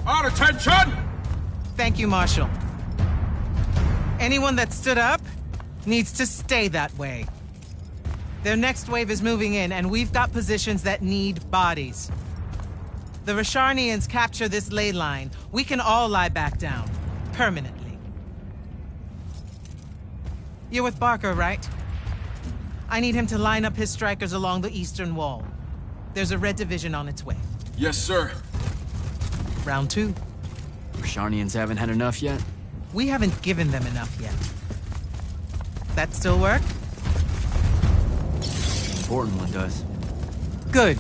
Our attention! Thank you, Marshal. Anyone that stood up needs to stay that way. Their next wave is moving in, and we've got positions that need bodies. The Rasharnians capture this ley line, we can all lie back down. Permanently. You're with Barker, right? I need him to line up his strikers along the eastern wall. There's a red division on its way. Yes, sir. Round 2. Rasharnians haven't had enough yet? We haven't given them enough yet. That still work? Important one does. Good.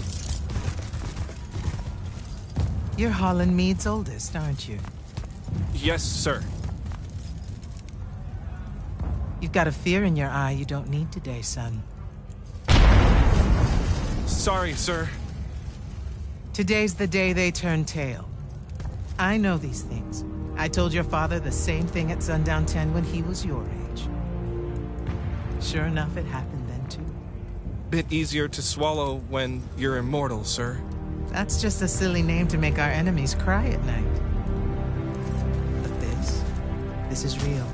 You're Holland Mead's oldest, aren't you? Yes, sir. You've got a fear in your eye you don't need today, son. Sorry, sir. Today's the day they turn tail. I know these things. I told your father the same thing at Sundown 10 when he was your age. Sure enough, it happened then too. Bit easier to swallow when you're immortal, sir. That's just a silly name to make our enemies cry at night. But this is real.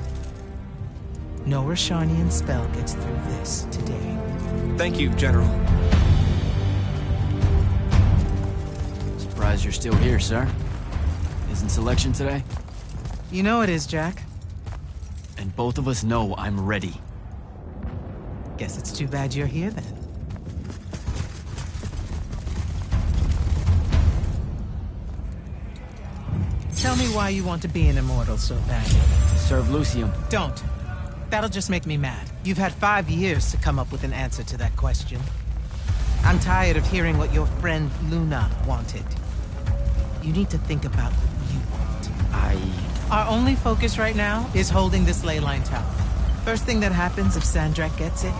No Rasharnian spell gets through this today. Thank you, General. Surprised you're still here, sir. Isn't selection today? You know it is, Jack. And both of us know I'm ready. Guess it's too bad you're here then. Tell me why you want to be an immortal so badly. Serve Lucium. Don't. That'll just make me mad. You've had 5 years to come up with an answer to that question. I'm tired of hearing what your friend Luna wanted. You need to think about what you want. Our only focus right now is holding this ley line tower. First thing that happens if Sandrak gets it,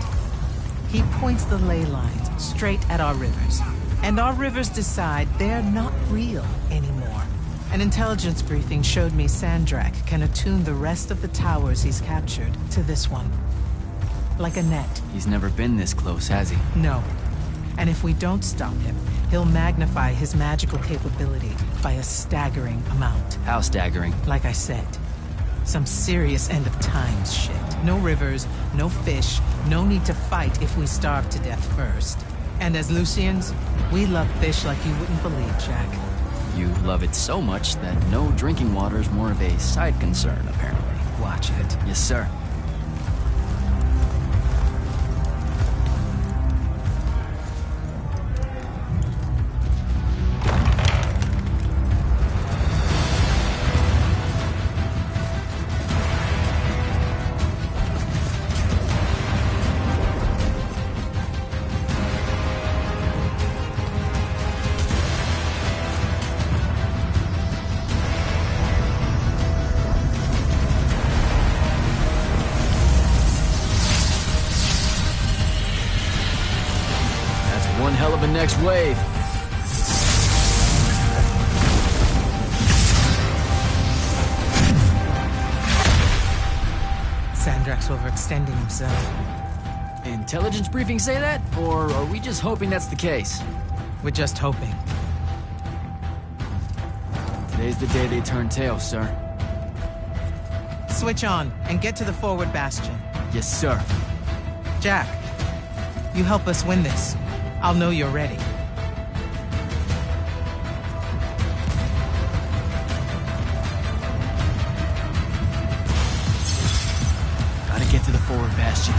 he points the ley lines straight at our rivers. And our rivers decide they're not real anymore. An intelligence briefing showed me Sandrak can attune the rest of the towers he's captured to this one. Like a net. He's never been this close, has he? No. And if we don't stop him, he'll magnify his magical capability by a staggering amount. How staggering? Like I said, some serious end of times shit. No rivers, no fish, no need to fight if we starve to death first. And as Lucians, we love fish like you wouldn't believe, Jack. You love it so much that no drinking water is more of a side concern, apparently. Watch it. Yes, sir. One hell of a next wave. Sandrak's overextending himself. Intelligence briefings say that? Or are we just hoping that's the case? We're just hoping. Today's the day they turn tail, sir. Switch on and get to the forward bastion. Yes, sir. Jack, you help us win this. I'll know you're ready. Gotta get to the forward bastion.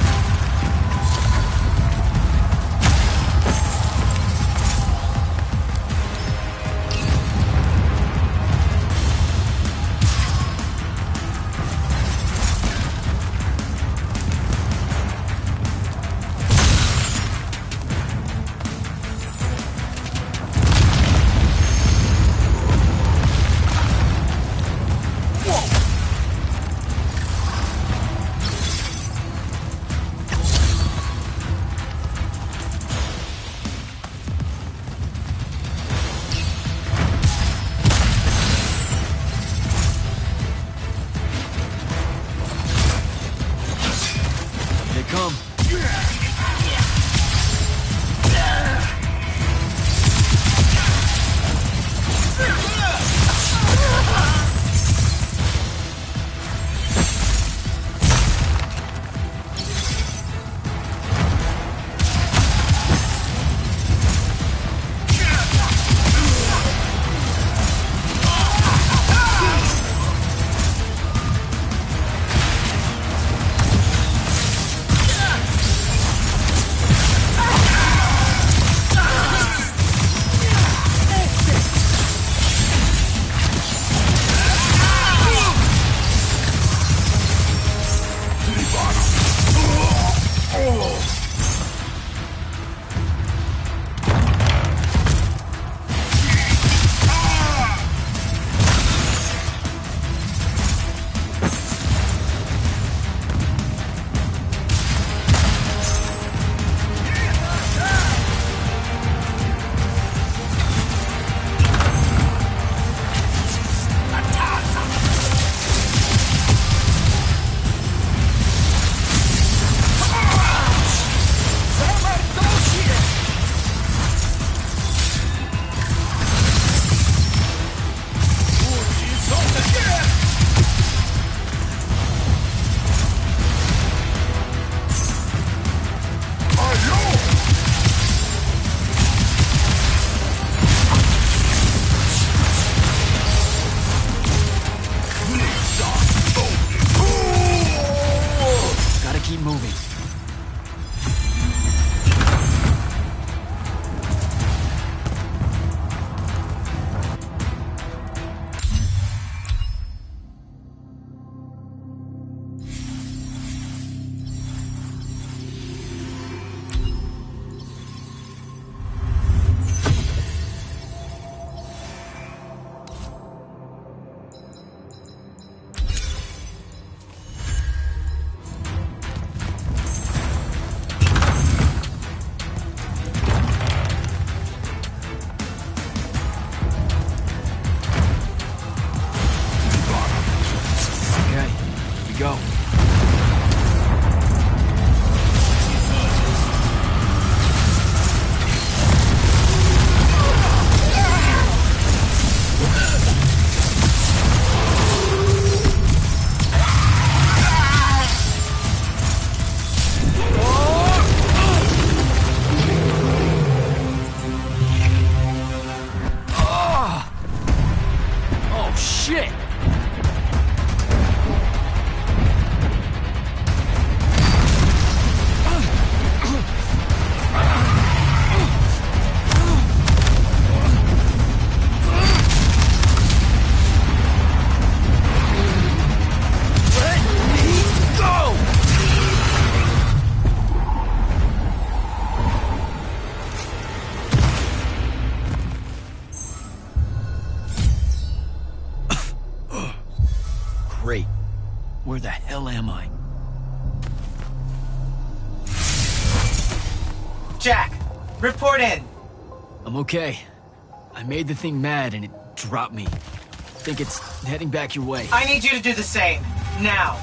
hell am I? Jack, report in. I'm okay. I made the thing mad and it dropped me. Think it's heading back your way. I need you to do the same. Now.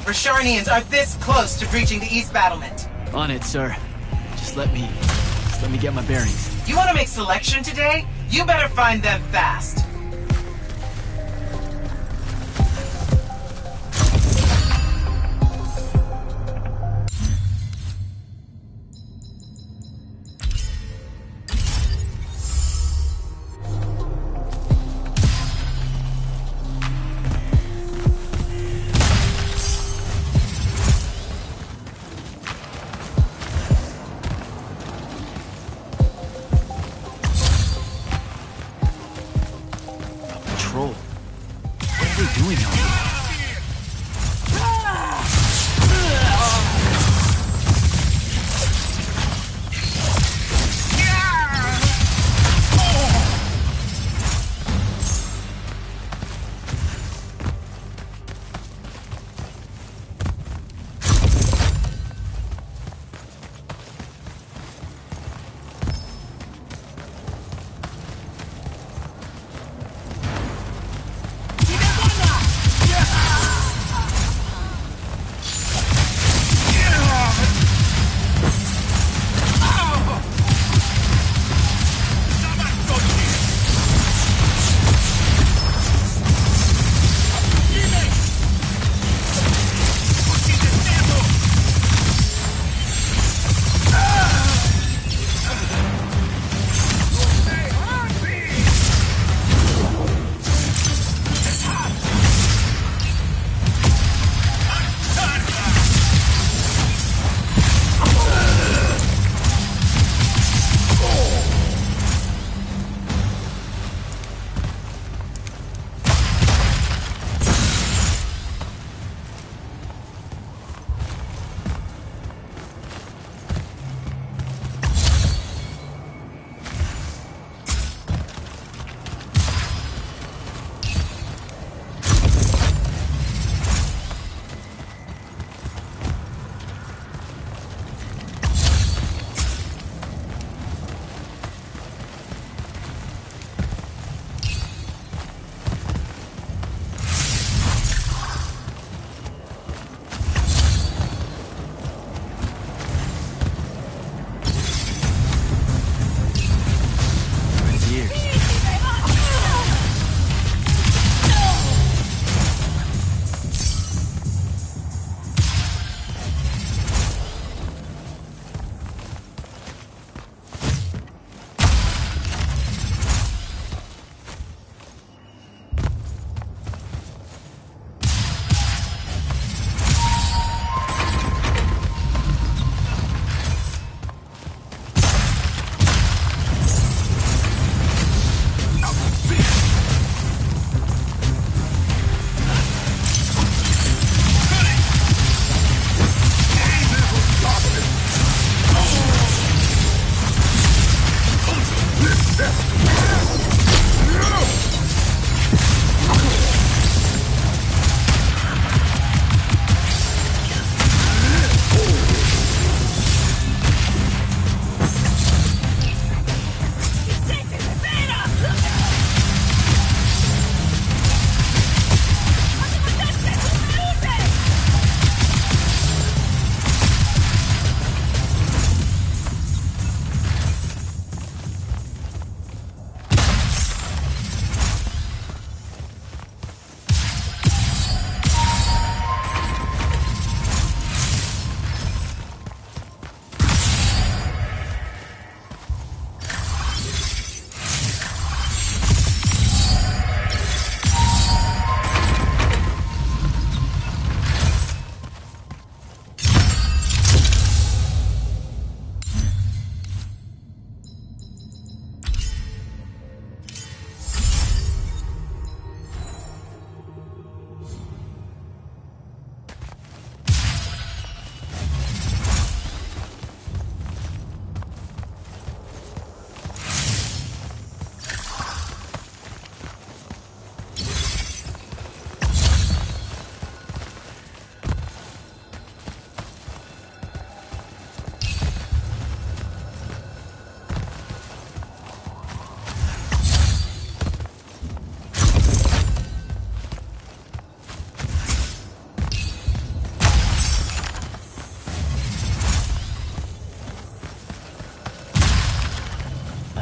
Rasharnians are this close to breaching the east battlement. On it, sir. Just let me get my bearings. You want to make selection today? You better find them fast.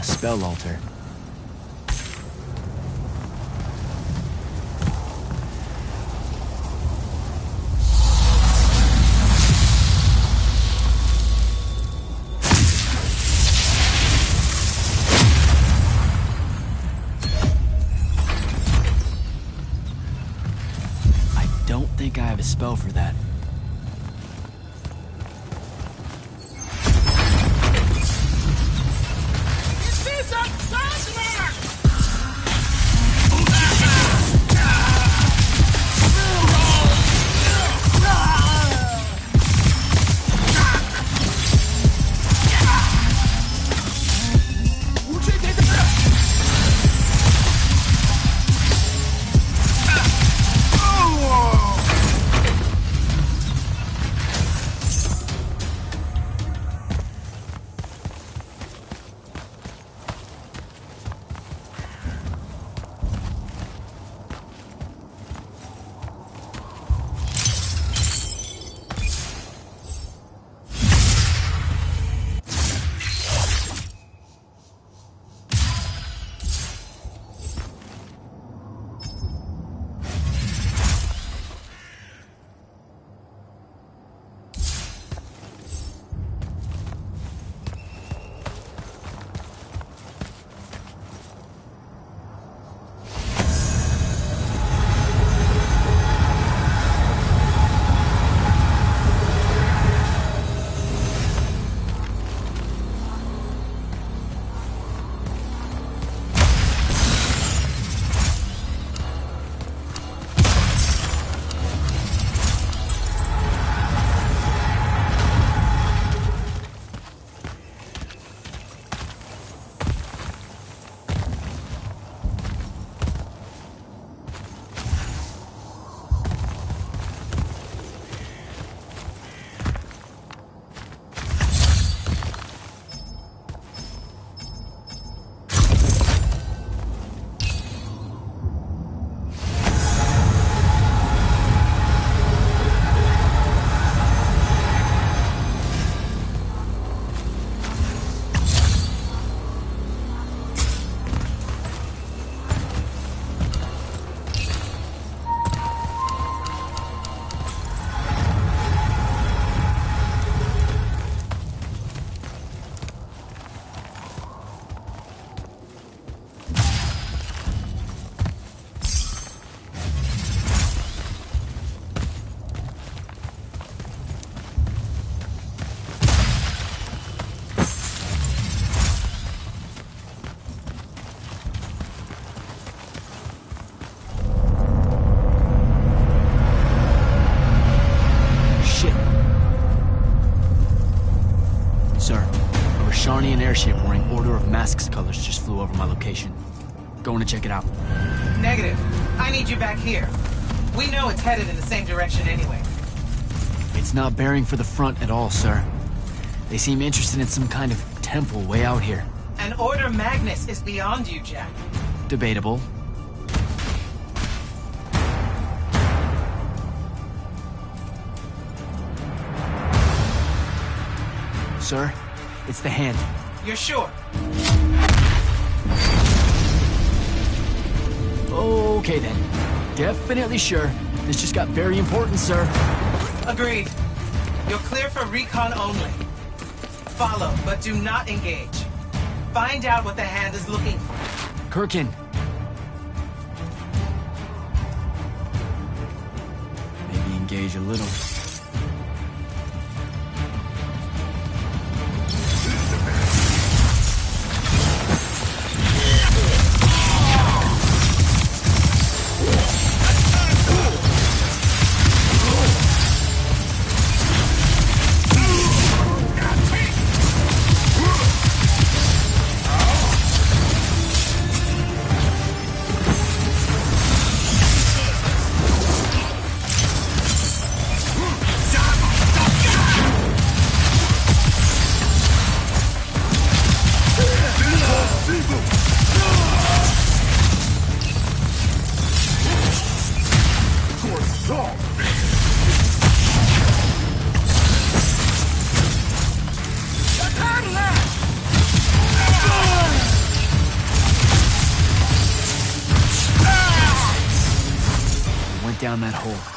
spell altar. I don't think I have a spell for that. Airship wearing Order of Masks colors just flew over my location. Going to check it out. Negative. I need you back here. We know it's headed in the same direction anyway. It's not bearing for the front at all, sir. They seem interested in some kind of temple way out here. An Order Magnus is beyond you, Jack. Debatable. Sir, it's the hand. You're sure? Okay then. Definitely sure. This just got very important, sir. Agreed. You're clear for recon only. Follow, but do not engage. Find out what the hand is looking for. Kirkin. Maybe engage a little. down that hole.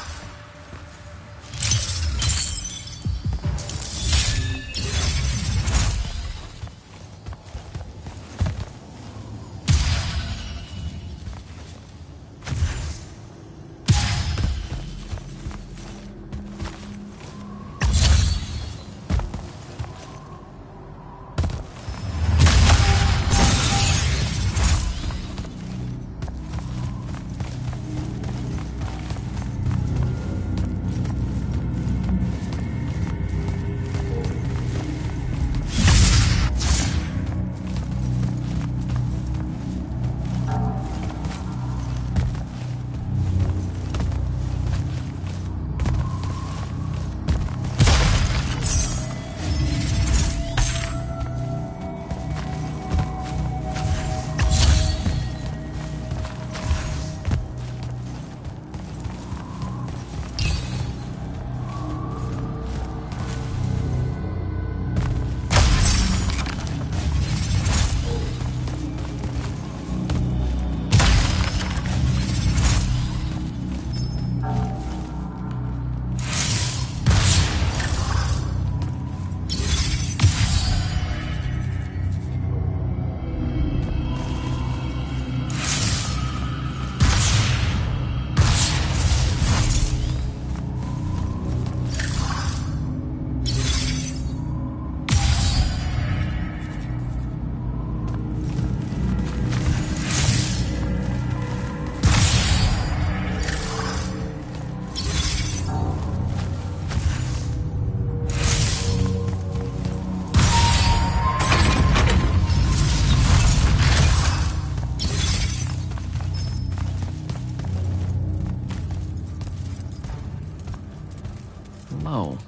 Hello.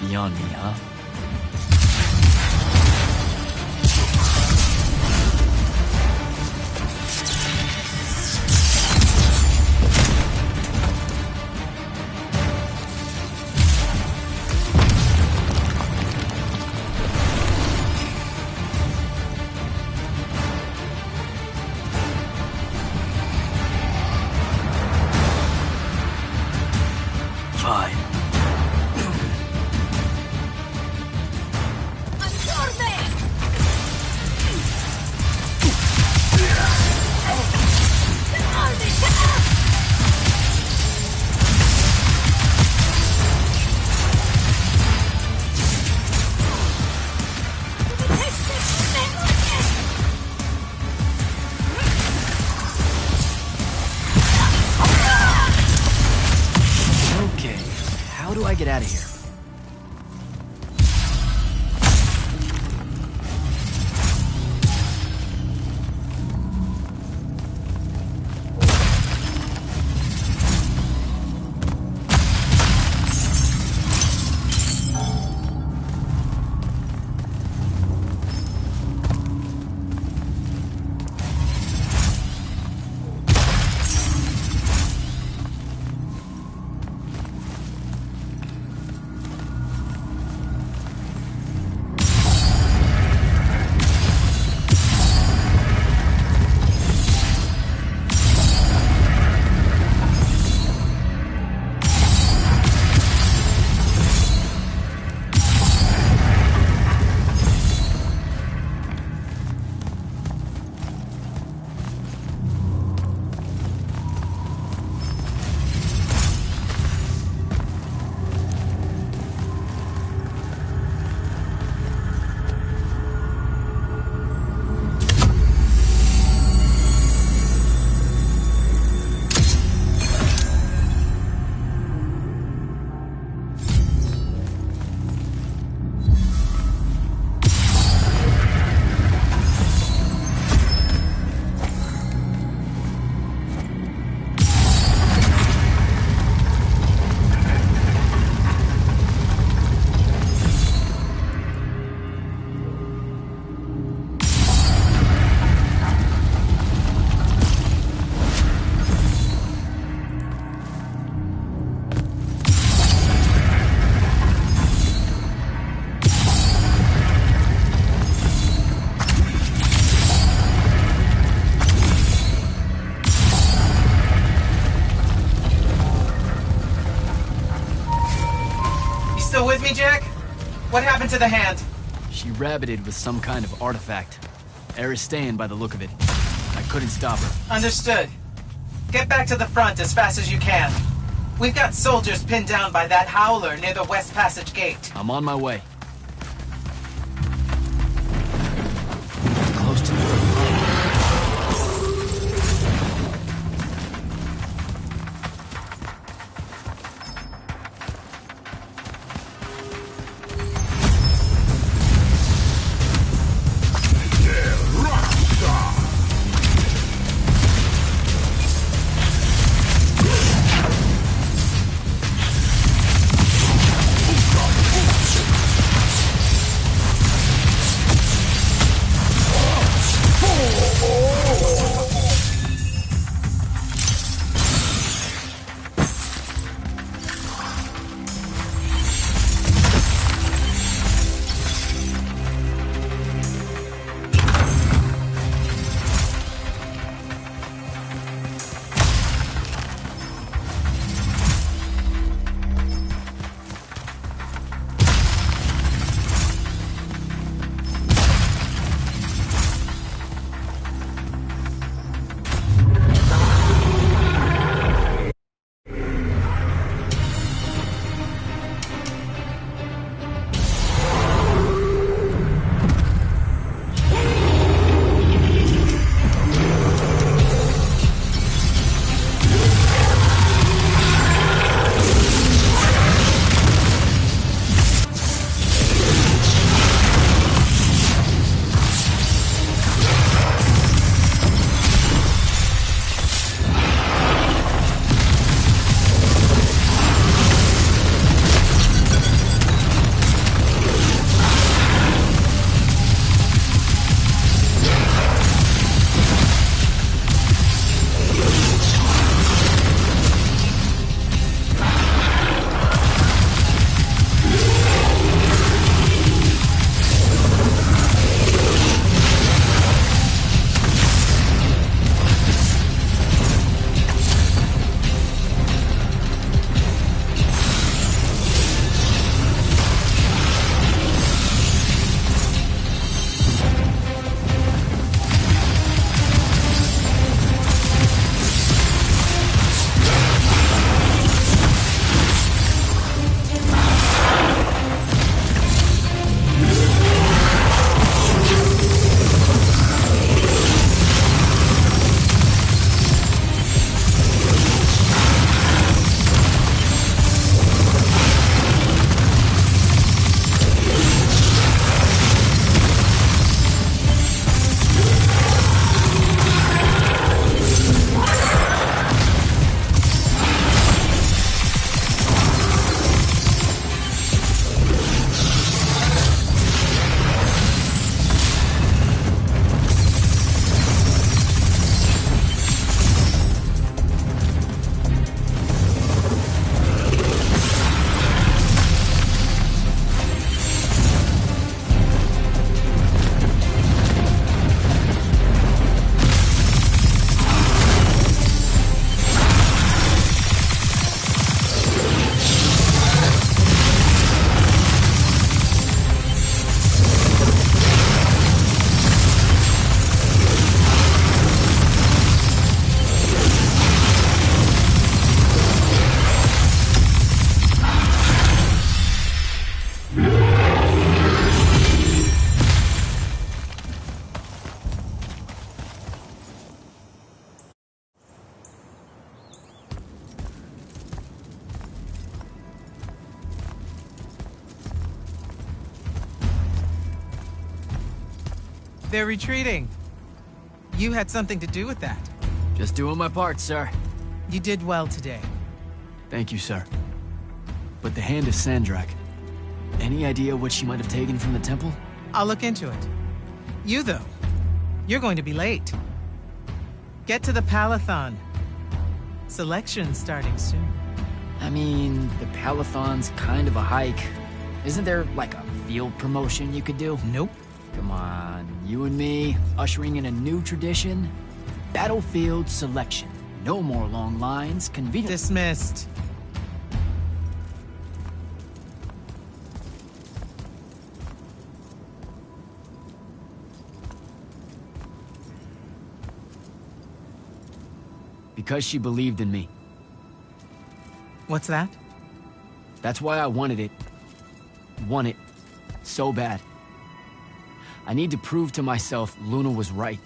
Beyond me, huh? Fine. Okay, how do I get out of here? still with me, Jack? What happened to the hand? She rabbited with some kind of artifact. Aristean by the look of it. I couldn't stop her. Understood. Get back to the front as fast as you can. We've got soldiers pinned down by that howler near the West Passage gate. I'm on my way. Close to the They're retreating. You had something to do with that. Just doing my part, sir. You did well today. Thank you, sir. But the hand of Sandrak. Any idea what she might have taken from the temple? I'll look into it. You, though, you're going to be late. Get to the Palathon. Selection's starting soon. I mean, the Palathon's kind of a hike. Isn't there, like, a field promotion you could do? Nope. Come on, you and me, ushering in a new tradition? Battlefield selection. No more long lines, convenient— Dismissed. Because she believed in me. What's that? That's why I wanted it. Want it. So bad. I need to prove to myself Luna was right.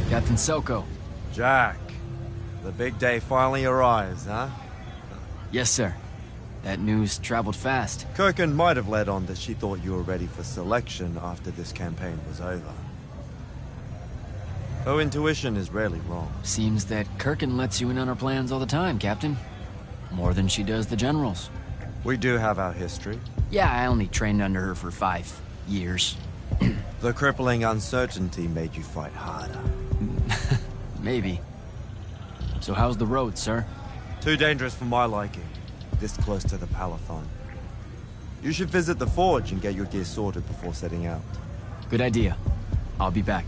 Captain Selko. Jack, the big day finally arrives, huh? Yes, sir. That news traveled fast. Kirkin might have led on that she thought you were ready for selection after this campaign was over. Her intuition is rarely wrong. Seems that Kirkin lets you in on her plans all the time, Captain. More than she does the generals. We do have our history. Yeah, I only trained under her for 5 years. The crippling uncertainty made you fight harder. Maybe. So how's the road, sir? Too dangerous for my liking. This close to the Palathon. You should visit the forge and get your gear sorted before setting out. Good idea. I'll be back.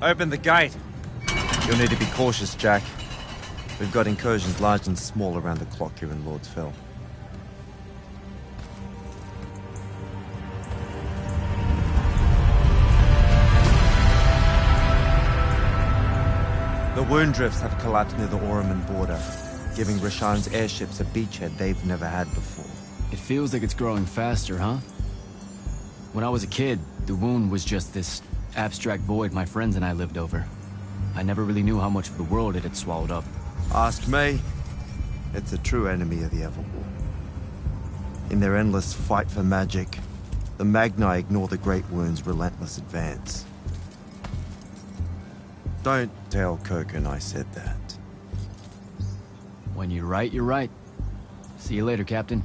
Open the gate. You'll need to be cautious, Jack. We've got incursions large and small around the clock here in Lord's Fell. The wound drifts have collapsed near the Oraman border, giving Rasharn's airships a beachhead they've never had before. It feels like it's growing faster, huh? When I was a kid, the wound was just this abstract void my friends and I lived over. I never really knew how much of the world it had swallowed up. Ask me. It's a true enemy of the Everwar. In their endless fight for magic, the Magni ignore the Great Wound's relentless advance. Don't tell Kirkin I said that. When you're right, you're right. See you later, Captain.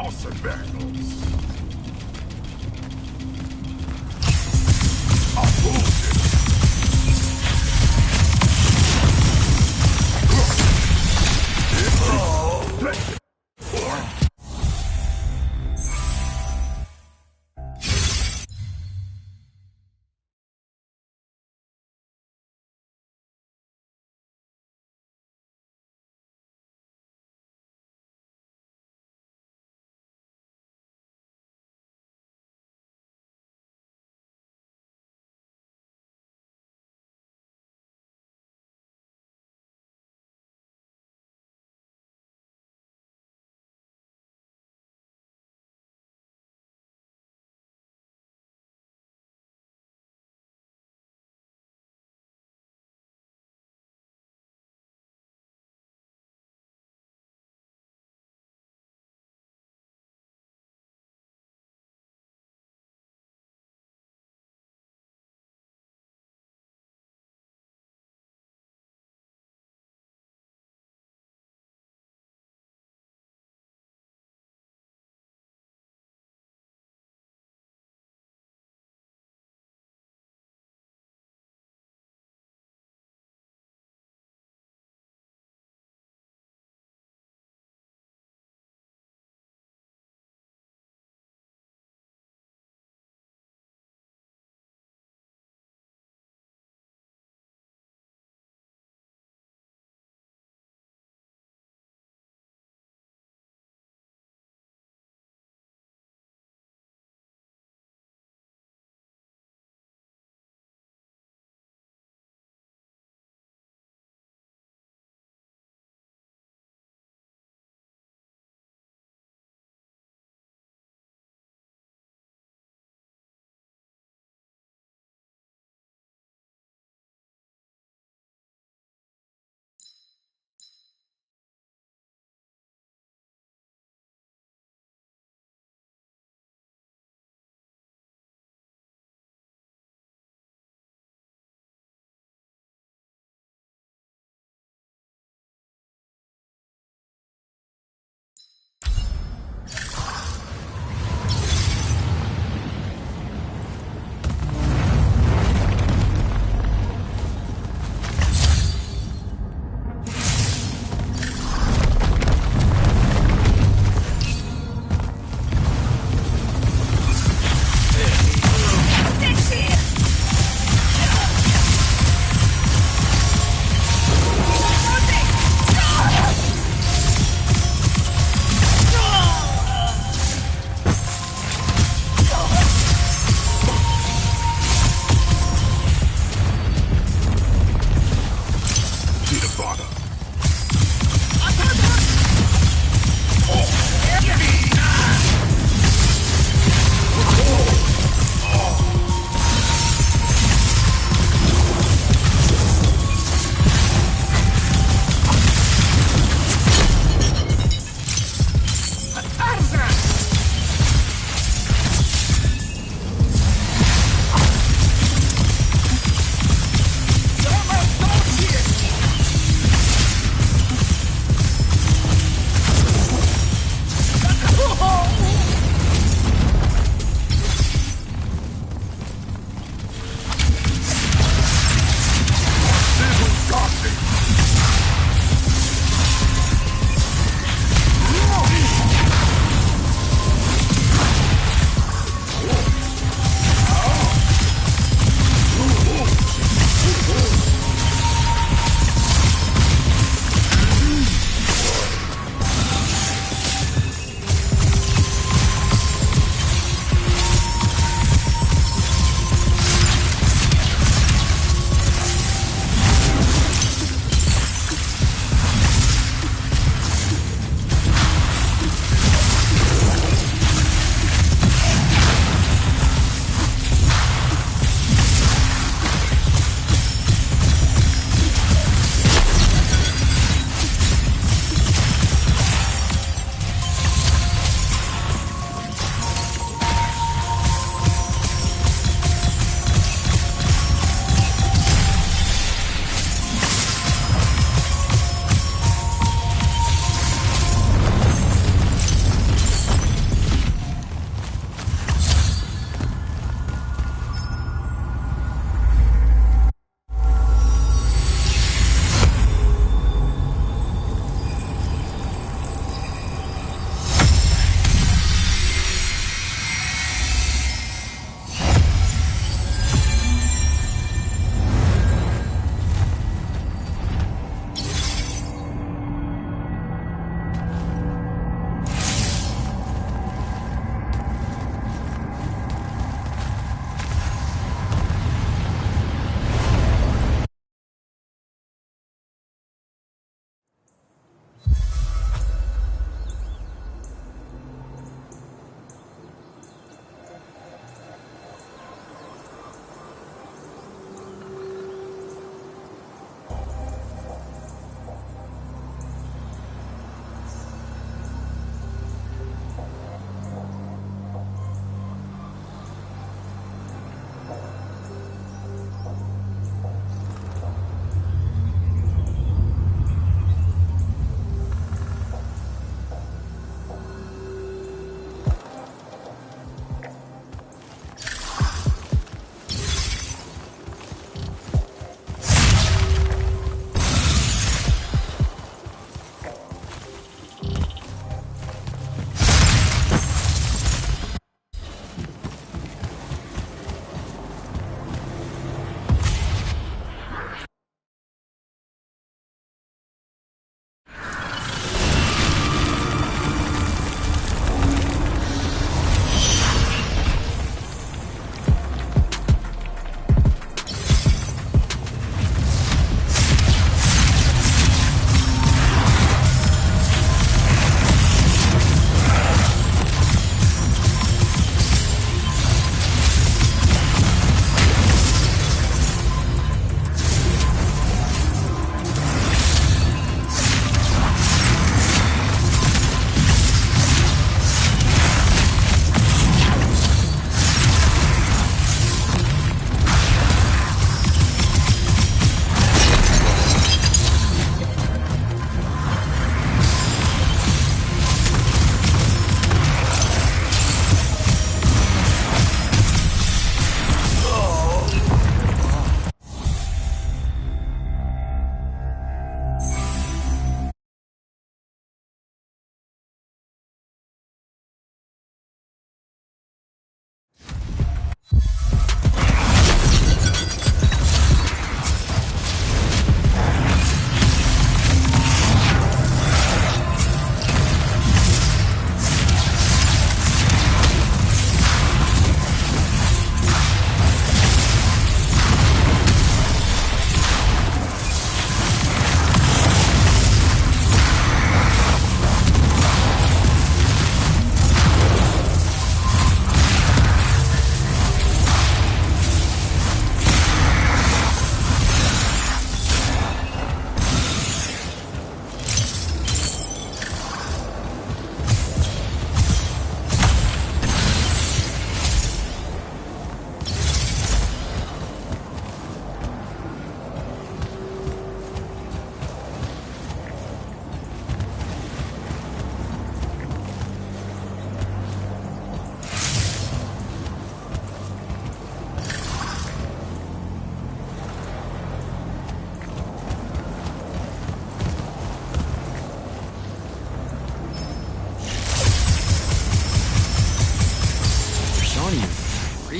awesome battles.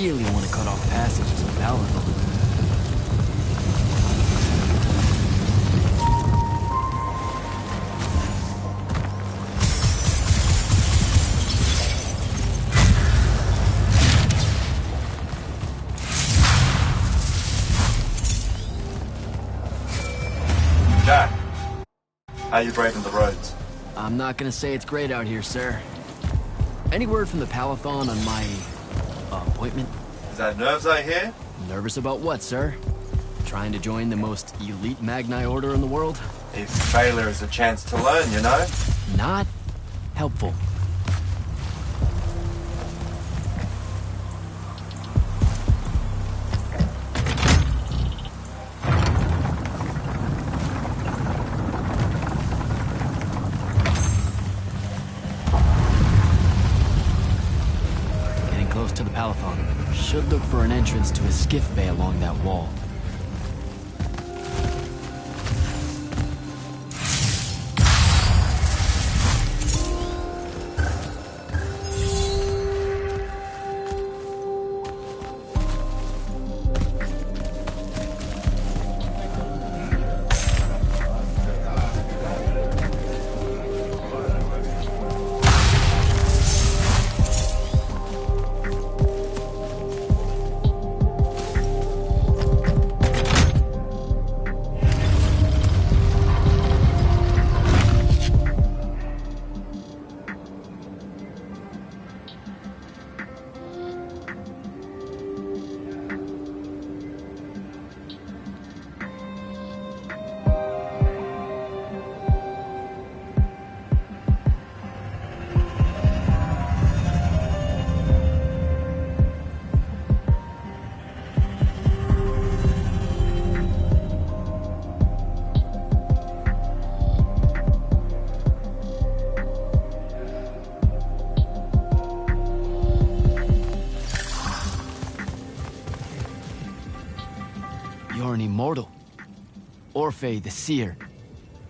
really want to cut off passage to the Paladin. Jack, how you braving the roads? I'm not gonna say it's great out here, sir. Any word from the Palathon on my appointment? Is that nerves I hear? Nervous about what, sir? Trying to join the most elite Magni order in the world? If failure is a chance to learn, you know? Not helpful. Getting close to the Palathon. Should look for an entrance to a skiff bay along that wall. You're an immortal. Orphe the Seer.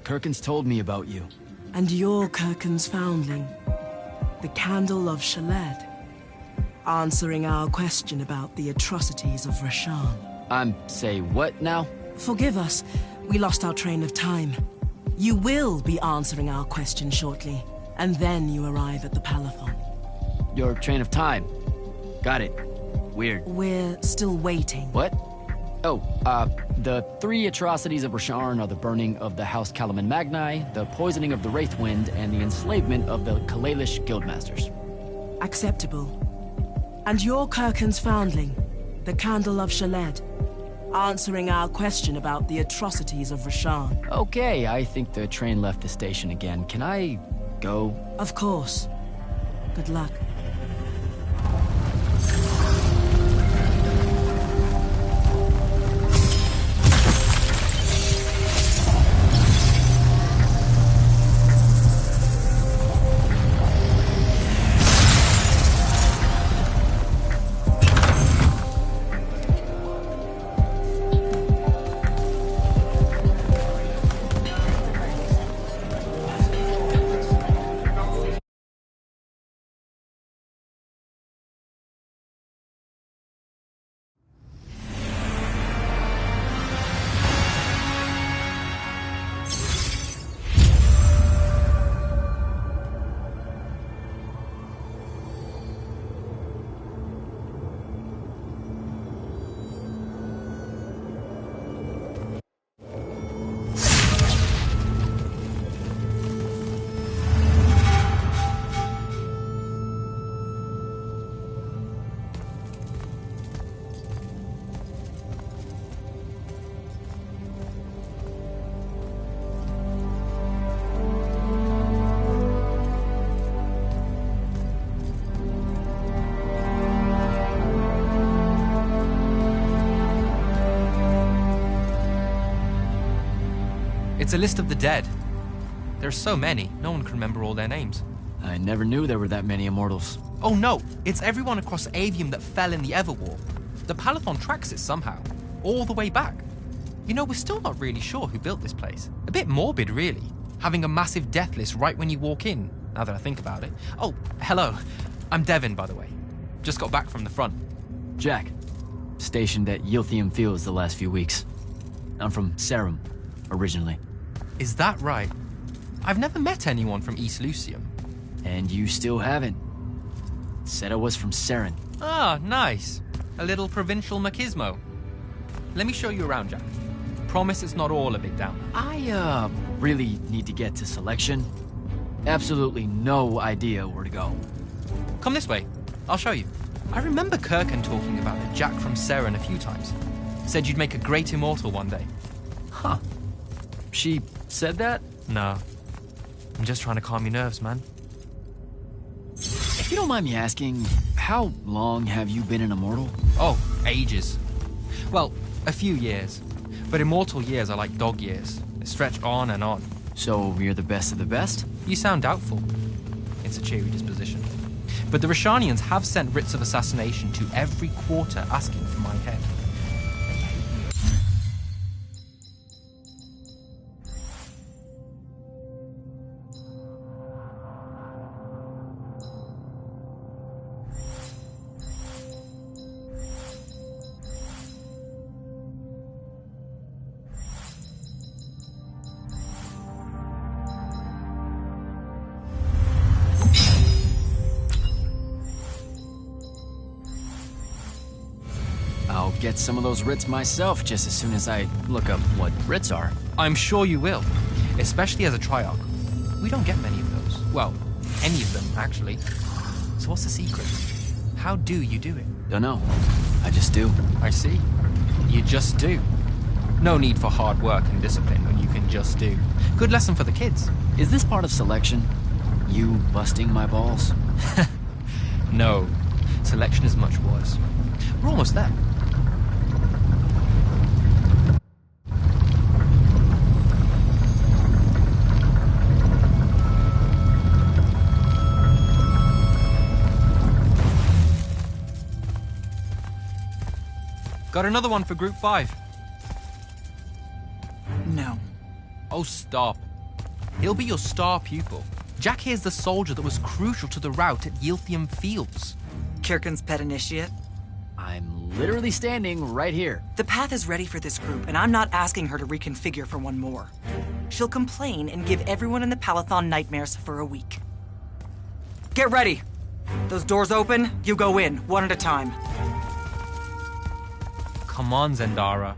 Kirkin's told me about you. And you're Kirkin's foundling, the Candle of Shaled, answering our question about the atrocities of Rasharn. Say what now? Forgive us, we lost our train of time. You will be answering our question shortly, and then you arrive at the Palathon. Your train of time. Got it. Weird. We're still waiting. What? Oh, the three atrocities of Rasharn are the burning of the House Kalaman Magni, the poisoning of the Wraithwind, and the enslavement of the Kalalish Guildmasters. Acceptable. And you're Kirkin's foundling, the Candle of Shaled, answering our question about the atrocities of Rasharn. Okay, I think the train left the station again. Can I go? Of course. Good luck. It's a list of the dead. There's so many, no one can remember all their names. I never knew there were that many immortals. Oh no, it's everyone across Aveum that fell in the Everwar. The Palathon tracks it somehow, all the way back. You know, we're still not really sure who built this place. A bit morbid, really, having a massive death list right when you walk in, now that I think about it. Oh, hello. I'm Devin, by the way. Just got back from the front. Jack. Stationed at Yilthium Fields the last few weeks. I'm from Serum, originally. Is that right? I've never met anyone from East Lucium. And you still haven't. Said I was from Seren. Ah, nice. A little provincial machismo. Let me show you around, Jack. Promise it's not all a big downer. I, really need to get to Selection. Absolutely no idea where to go. Come this way. I'll show you. I remember Kirkin talking about the Jack from Seren a few times. Said you'd make a great immortal one day. Huh. She said that? No. I'm just trying to calm your nerves, man. If you don't mind me asking, how long have you been an immortal? Oh, ages. Well, a few years. But immortal years are like dog years. They stretch on and on. So you're the best of the best? You sound doubtful. It's a cheery disposition. But the Rashanians have sent writs of assassination to every quarter asking for my head. They hate me. I'll get some of those writs myself just as soon as I look up what writs are. I'm sure you will, especially as a Triarch. We don't get many of those. Well, any of them, actually. So what's the secret? How do you do it? Don't know. I just do. I see. You just do. No need for hard work and discipline when you can just do. Good lesson for the kids. Is this part of Selection? You busting my balls? No. Selection is much worse. We're almost there. Got another one for Group 5. No. Oh, stop. He'll be your star pupil. Jack here's the soldier that was crucial to the rout at Yilthium Fields. Kirkin's pet initiate? I'm literally standing right here. The path is ready for this group, and I'm not asking her to reconfigure for one more. She'll complain and give everyone in the Palathon nightmares for a week. Get ready! Those doors open, you go in, one at a time. Come on, Zendara.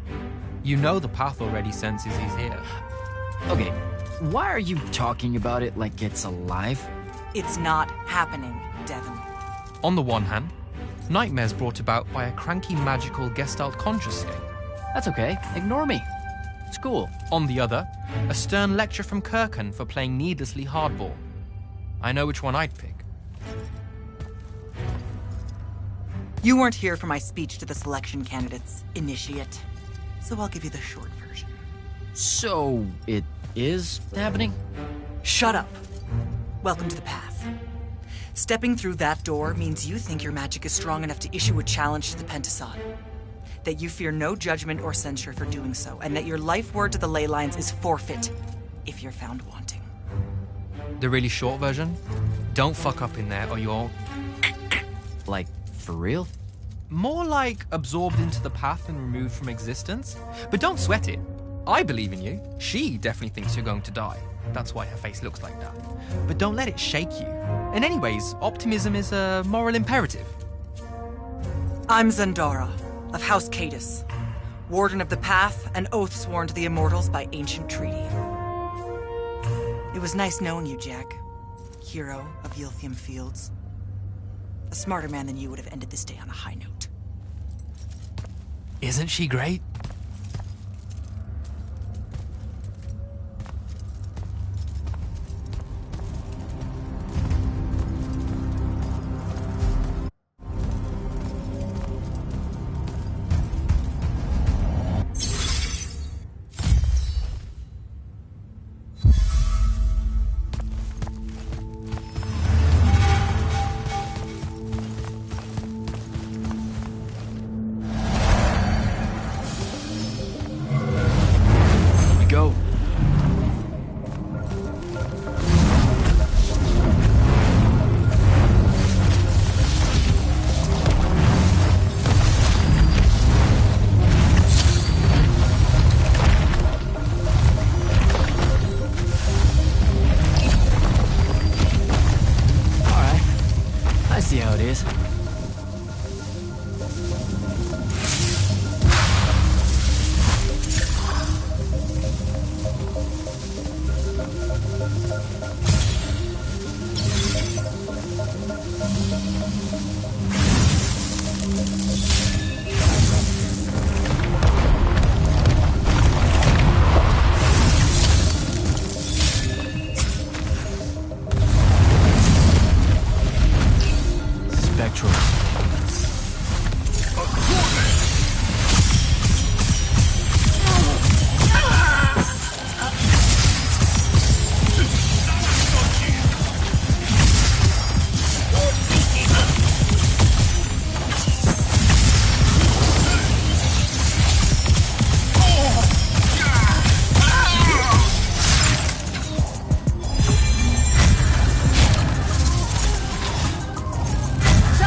You know the path already senses he's here. Okay, why are you talking about it like it's alive? It's not happening, Devon. On the one hand, nightmares brought about by a cranky magical Gestalt conscious state. That's okay, ignore me. It's cool. On the other, a stern lecture from Kirkin for playing needlessly hardball. I know which one I'd pick. You weren't here for my speech to the selection candidates, initiate. So I'll give you the short version. So, it is happening? Shut up. Welcome to the path. Stepping through that door means you think your magic is strong enough to issue a challenge to the Pentasod. That you fear no judgment or censure for doing so, and that your life word to the ley lines is forfeit if you're found wanting. The really short version? Don't fuck up in there or you're... Like, for real? More like absorbed into the path and removed from existence. But don't sweat it. I believe in you. She definitely thinks you're going to die. That's why her face looks like that. But don't let it shake you. And anyways, optimism is a moral imperative. I'm Zendara, of House Cadus, Warden of the Path, an oath sworn to the Immortals by ancient treaty. It was nice knowing you, Jack. Hero of Yilthium Fields. A smarter man than you would have ended this day on a high note. Isn't she great?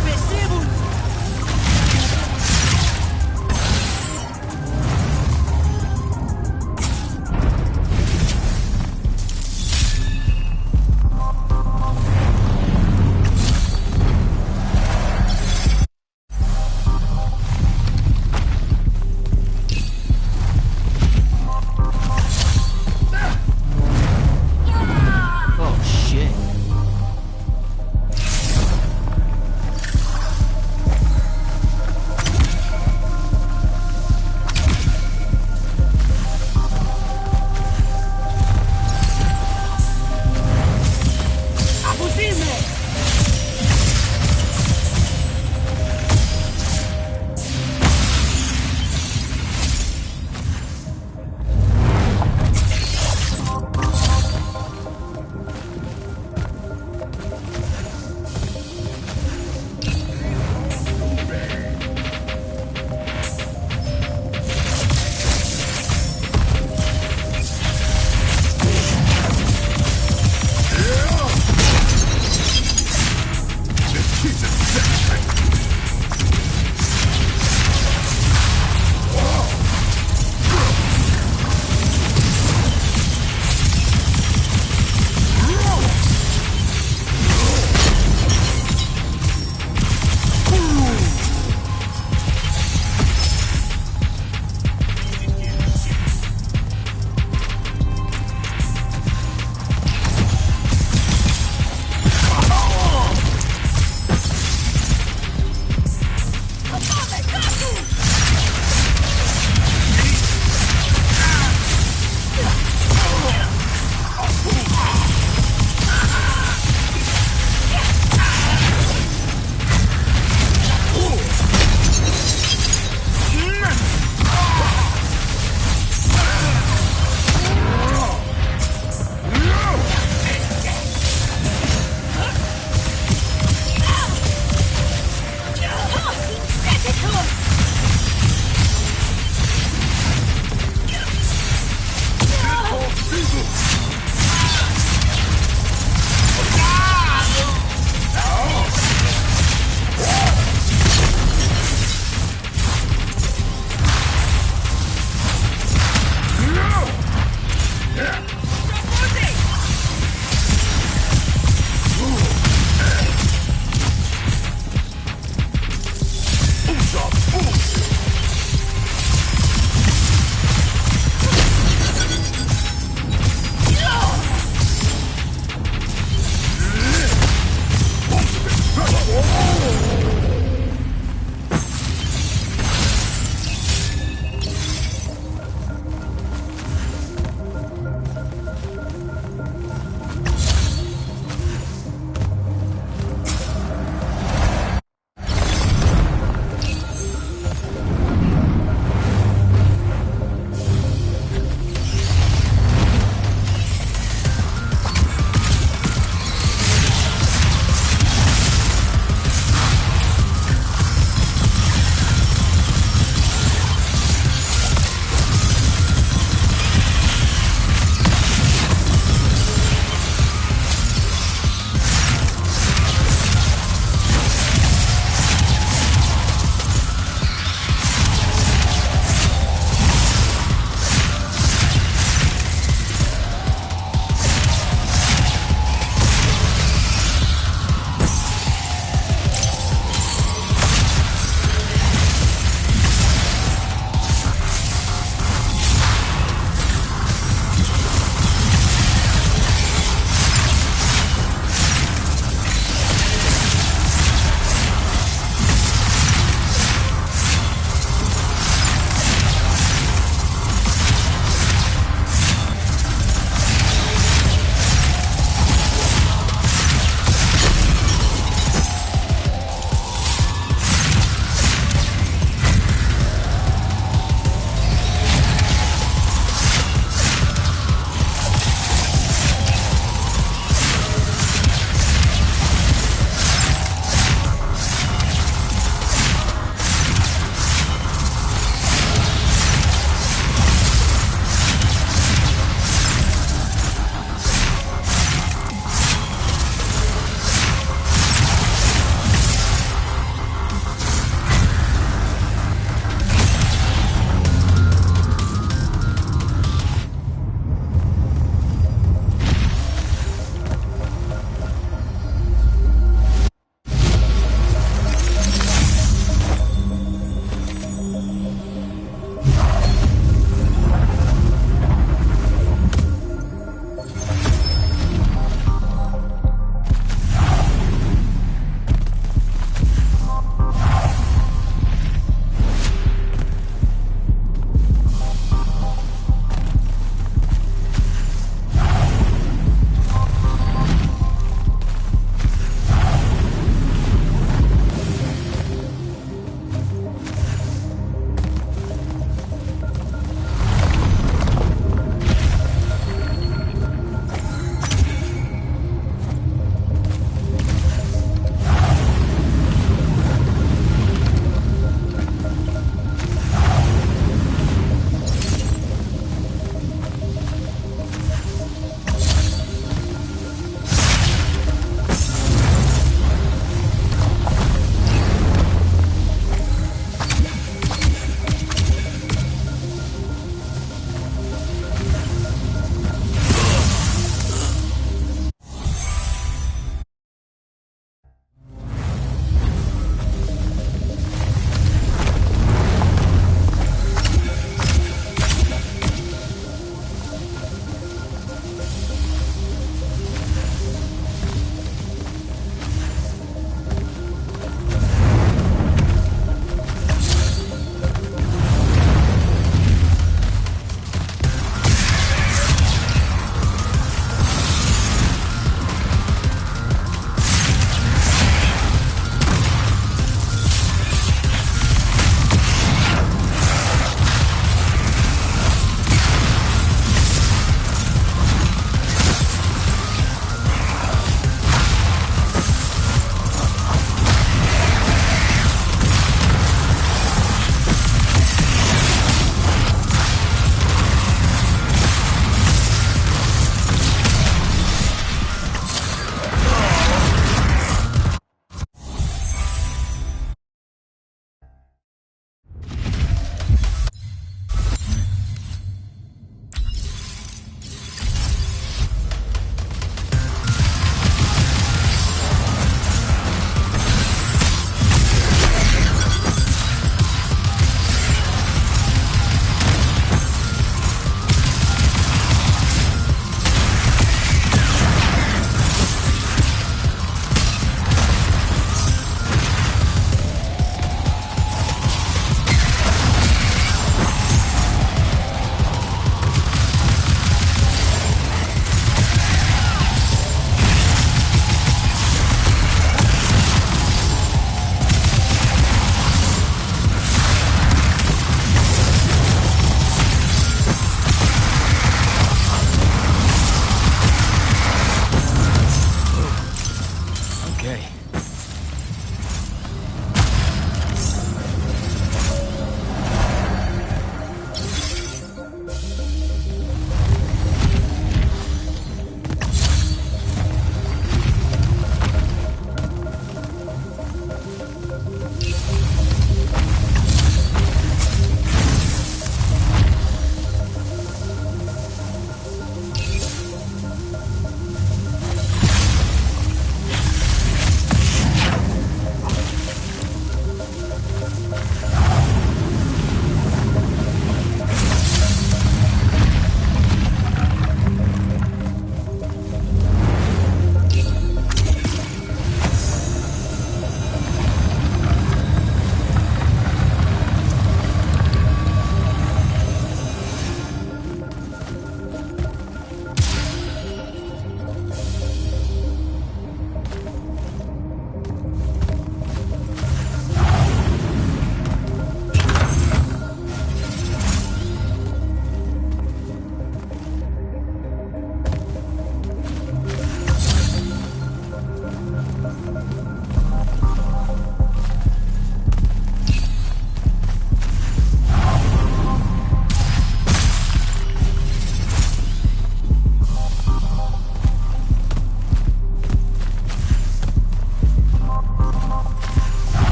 Abaissez-vous!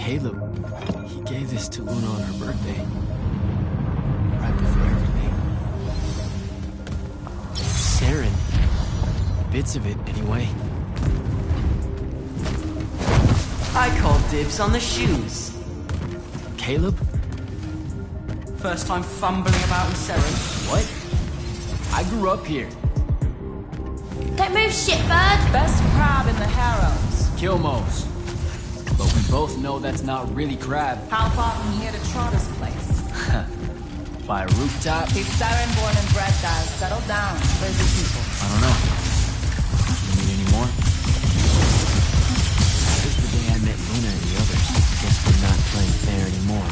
Caleb, he gave this to Luna on her birthday. Right before everything. Saren. Bits of it, anyway. I call dibs on the shoes. Caleb? First time fumbling about in Seren. What? I grew up here. Don't move, shitbird! Best crab in the Harrows. Kilmos. But we both know that's not really crab. How far from here to Trotter's place? By a rooftop? He's Seren born and bred, guys. Settle down. Where's the people? I don't know. You need any more? That was the day I met Luna and the others. Guess we're not playing fair anymore.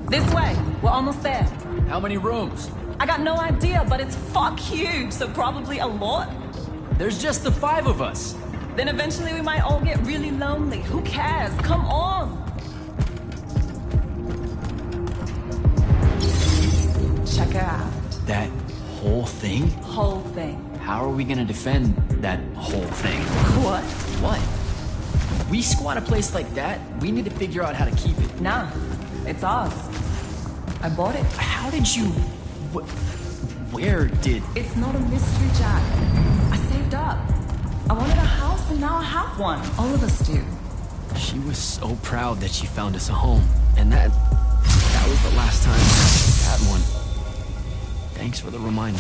This way. We're almost there. How many rooms? I got no idea, but it's fuck huge, so probably a lot. There's just the 5 of us. Then eventually we might all get really lonely. Who cares? Come on! Check her out. That whole thing? Whole thing. How are we gonna defend that whole thing? What? What? We squat a place like that, we need to figure out how to keep it. Nah, it's ours. I bought it. How did you... Where did... It's not a mystery, Jack. I saved up. I wanted a house and now I have one. All of us do. She was so proud that she found us a home. And that was the last time I had one. Thanks for the reminder.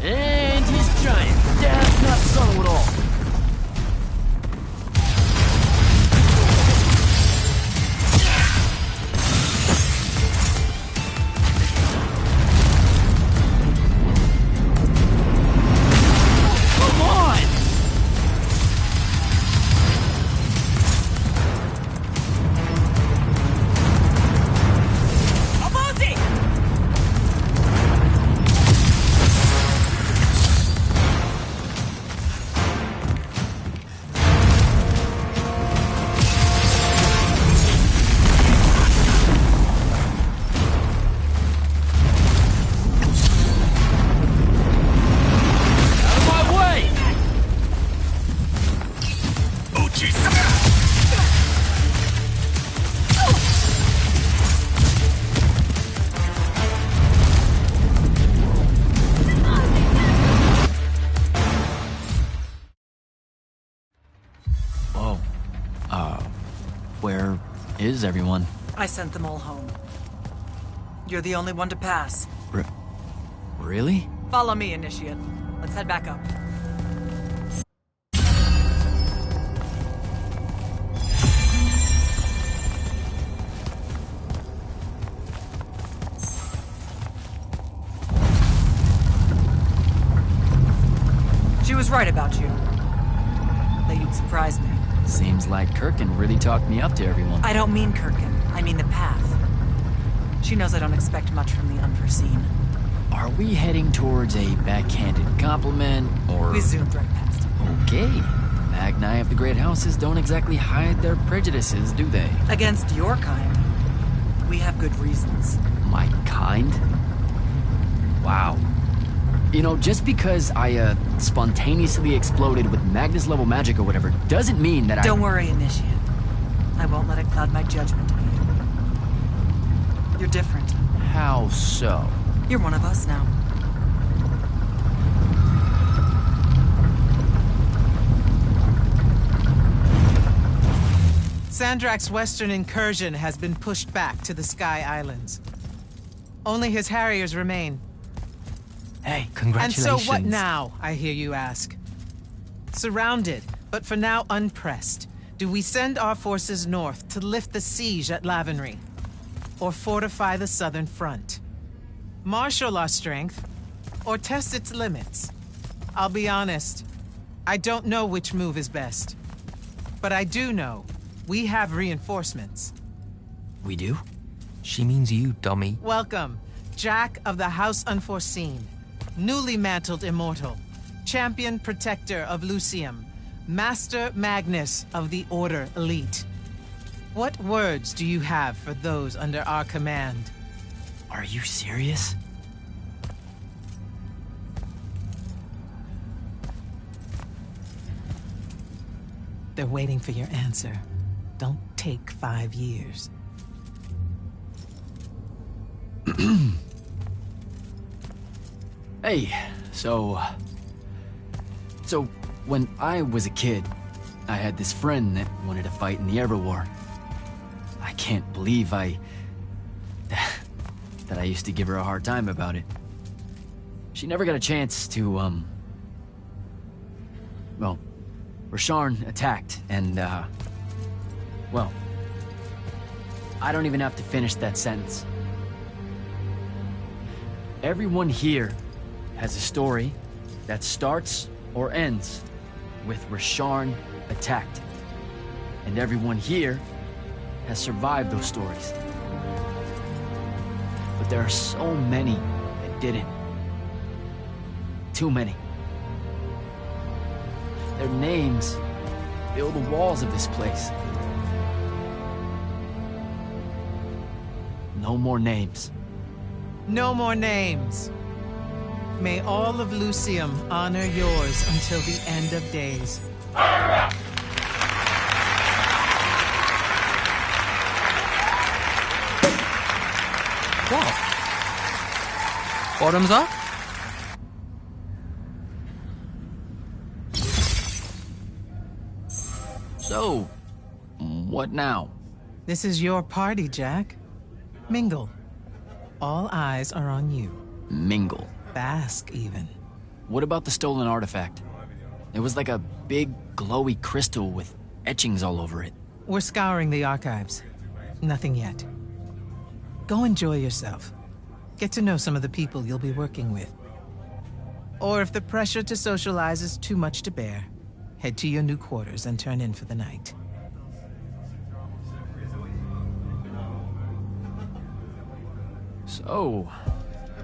And he's giant. Dad's not subtle at all. Come on! Where is everyone? I sent them all home. You're the only one to pass. Really? Follow me, Initiate. Let's head back up. was right about you. That you'd surprise me. Seems like Kirkin really talked me up to everyone. I don't mean Kirkin. I mean the path. She knows I don't expect much from the unforeseen. Are we heading towards a backhanded compliment, or... We zoomed right past it. Okay. Magni of the Great Houses don't exactly hide their prejudices, do they? Against your kind, we have good reasons. My kind? Wow. You know, just because I, spontaneously exploded with Magnus-level magic or whatever, doesn't mean that Don't worry, Initiate. I won't let it cloud my judgment of you. You're different. How so? You're one of us now. Sandrak's western incursion has been pushed back to the Sky Islands. Only his Harriers remain. Hey, congratulations. And so what now, I hear you ask? Surrounded, but for now unpressed, do we send our forces north to lift the siege at Lavenry? Or fortify the southern front? Marshal our strength, or test its limits? I'll be honest, I don't know which move is best. But I do know we have reinforcements. We do? She means you, dummy. Welcome, Jack of the House Unforeseen, newly mantled immortal, champion protector of Lucium, Master Magnus of the Order Elite. What words do you have for those under our command? Are you serious? They're waiting for your answer. Don't take 5 years. Hey, so when I was a kid, I had this friend that wanted to fight in the Everwar. I can't believe that I used to give her a hard time about it. She never got a chance to, well, Rasharn attacked, and, well, I don't even have to finish that sentence. Everyone here has a story that starts or ends with Rasharn attacked. And everyone here has survived those stories. But there are so many that didn't. Too many. Their names fill the walls of this place. No more names. No more names. May all of Lucium honor yours until the end of days. What? Bottoms up? So, what now? This is your party, Jack. Mingle. All eyes are on you. Mingle. Bask, even. What about the stolen artifact? It was like a big, glowy crystal with etchings all over it. We're scouring the archives. Nothing yet. Go enjoy yourself. Get to know some of the people you'll be working with. Or if the pressure to socialize is too much to bear, head to your new quarters and turn in for the night. So,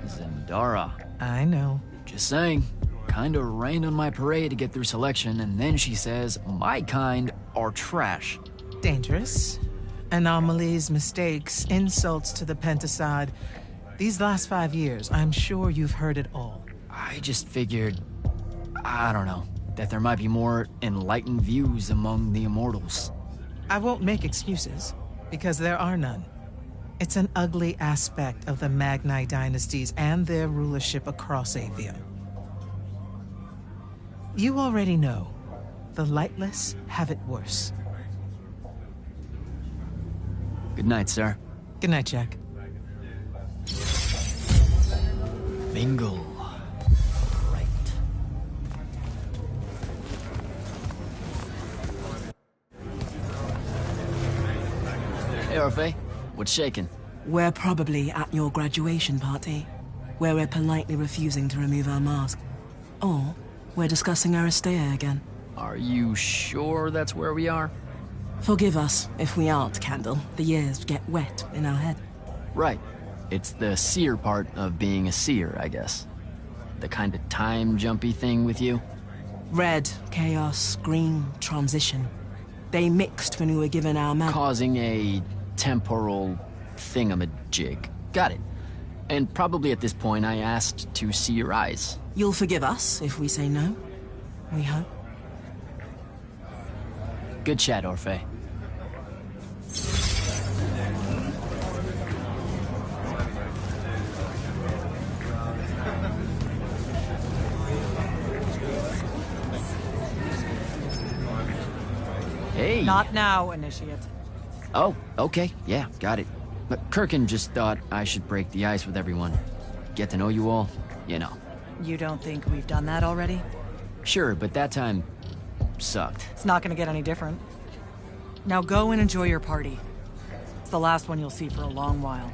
Zendara. I know. Just saying. Kinda rained on my parade to get through selection, and then she says my kind are trash. Dangerous. Anomalies, mistakes, insults to the Pentasod. These last 5 years, I'm sure you've heard it all. I just figured, I don't know, that there might be more enlightened views among the Immortals. I won't make excuses, because there are none. It's an ugly aspect of the Magni dynasties and their rulership across Aveum. You already know, the lightless have it worse. Good night, sir. Good night, Jack. Mingle. Right. Hey, Orphe. What's shaking? We're probably at your graduation party, where we're politely refusing to remove our mask. Or we're discussing Aristea again. Are you sure that's where we are? Forgive us if we aren't, Candle. The years get wet in our head. Right. It's the seer part of being a seer, I guess. The kind of time-jumpy thing with you. Red, chaos, green, transition. They mixed when we were given our Causing a temporal thingamajig. Got it. And probably at this point I asked to see your eyes. You'll forgive us if we say no. We hope. Good chat, Orphe. Hey! Not now, Initiate. Oh, okay. Yeah, got it. But Kirkin just thought I should break the ice with everyone. Get to know you all, you know. You don't think we've done that already? Sure, but that time sucked. It's not gonna get any different. Now go and enjoy your party. It's the last one you'll see for a long while.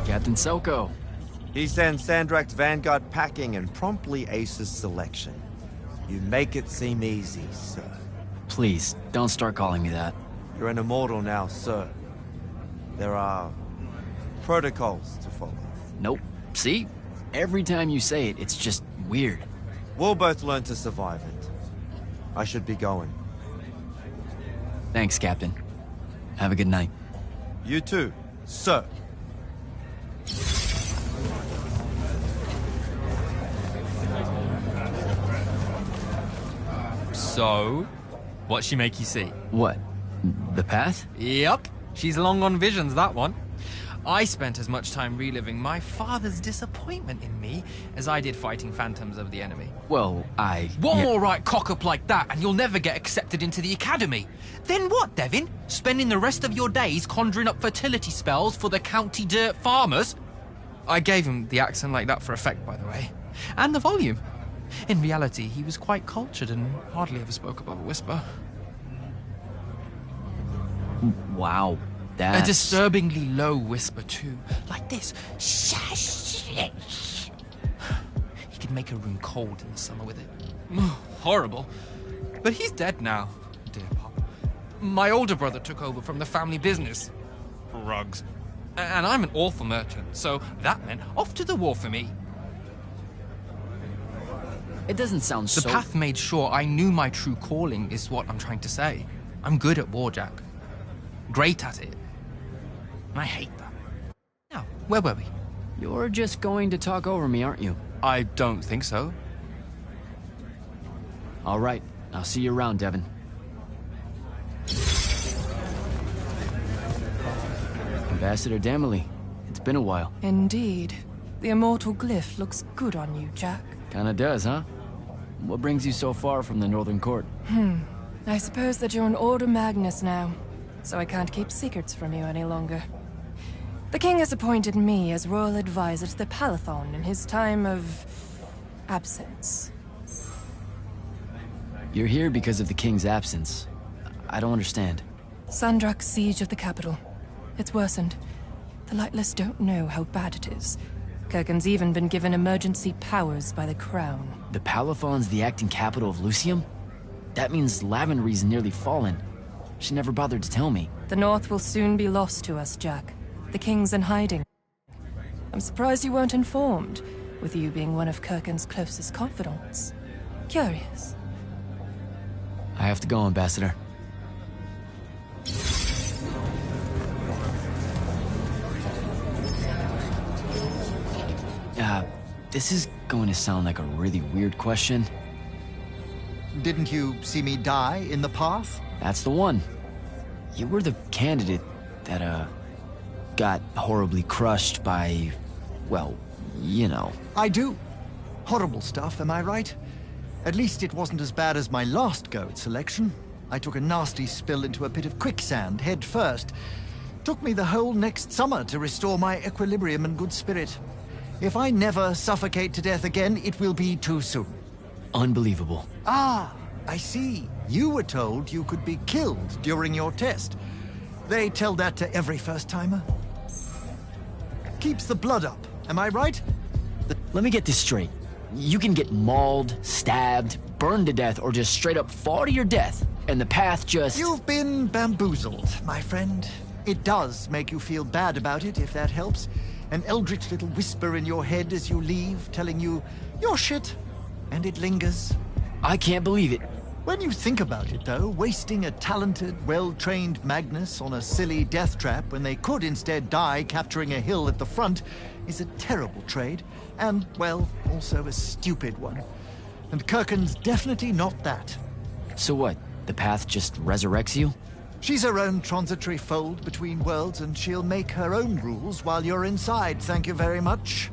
Captain Soko. He sends Sandrak's vanguard packing and promptly aces selection. You make it seem easy, sir. Please, don't start calling me that. You're an immortal now, sir. There are protocols to follow. Nope. See? Every time you say it, it's just weird. We'll both learn to survive it. I should be going. Thanks, Captain. Have a good night. You too, sir. So, what'd she make you see? What? The path? Yup. She's long on visions, that one. I spent as much time reliving my father's disappointment in me as I did fighting phantoms of the enemy. Well, One more right cock-up like that and you'll never get accepted into the academy. Then what, Devin? Spending the rest of your days conjuring up fertility spells for the county dirt farmers? I gave him the accent like that for effect, by the way. And the volume. In reality, he was quite cultured and hardly ever spoke above a whisper. Wow. A disturbingly low whisper, too. Like this. He could make a room cold in the summer with it. Horrible. But he's dead now, dear Pop. My older brother took over from the family business. Rugs. And I'm an awful merchant, so that meant off to the war for me. It doesn't sound so... The path made sure I knew my true calling, is what I'm trying to say. I'm good at war, Jack. Great at it. And I hate that. Now, where were we? You're just going to talk over me, aren't you? I don't think so. All right. I'll see you around, Devin. Ambassador Damley. It's been a while. Indeed. The immortal glyph looks good on you, Jack. Kinda does, huh? What brings you so far from the Northern Court? I suppose that you're an Order Magnus now, so I can't keep secrets from you any longer. The king has appointed me as royal advisor to the Palathon in his time of... absence. You're here because of the king's absence. I don't understand. Sandrak's siege of the capital. It's worsened. The Lightless don't know how bad it is. Kirkin's even been given emergency powers by the crown. The Palathon's the acting capital of Lucium? That means Lavenry's nearly fallen. She never bothered to tell me. The North will soon be lost to us, Jack. The king's in hiding. I'm surprised you weren't informed, with you being one of Kirkin's closest confidants. Curious. I have to go, Ambassador. This is going to sound like a really weird question. Didn't you see me die in the path? That's the one. You were the candidate that, got horribly crushed by, well, you know. I do. Horrible stuff, am I right? At least it wasn't as bad as my last go at selection. I took a nasty spill into a pit of quicksand head first. Took me the whole next summer to restore my equilibrium and good spirit. If I never suffocate to death again, it will be too soon. Unbelievable. Ah, I see. You were told you could be killed during your test. They tell that to every first-timer. Keeps the blood up, am I right? Let me get this straight. You can get mauled, stabbed, burned to death, or just straight up fall to your death, and the path just... You've been bamboozled, my friend. It does make you feel bad about it, if that helps. An eldritch little whisper in your head as you leave, telling you, you're shit, and it lingers. I can't believe it. When you think about it, though, wasting a talented, well-trained Magnus on a silly death trap when they could instead die capturing a hill at the front is a terrible trade, and, well, also a stupid one. And Kirkin's definitely not that. So what? The path just resurrects you? She's her own transitory fold between worlds, and she'll make her own rules while you're inside, thank you very much.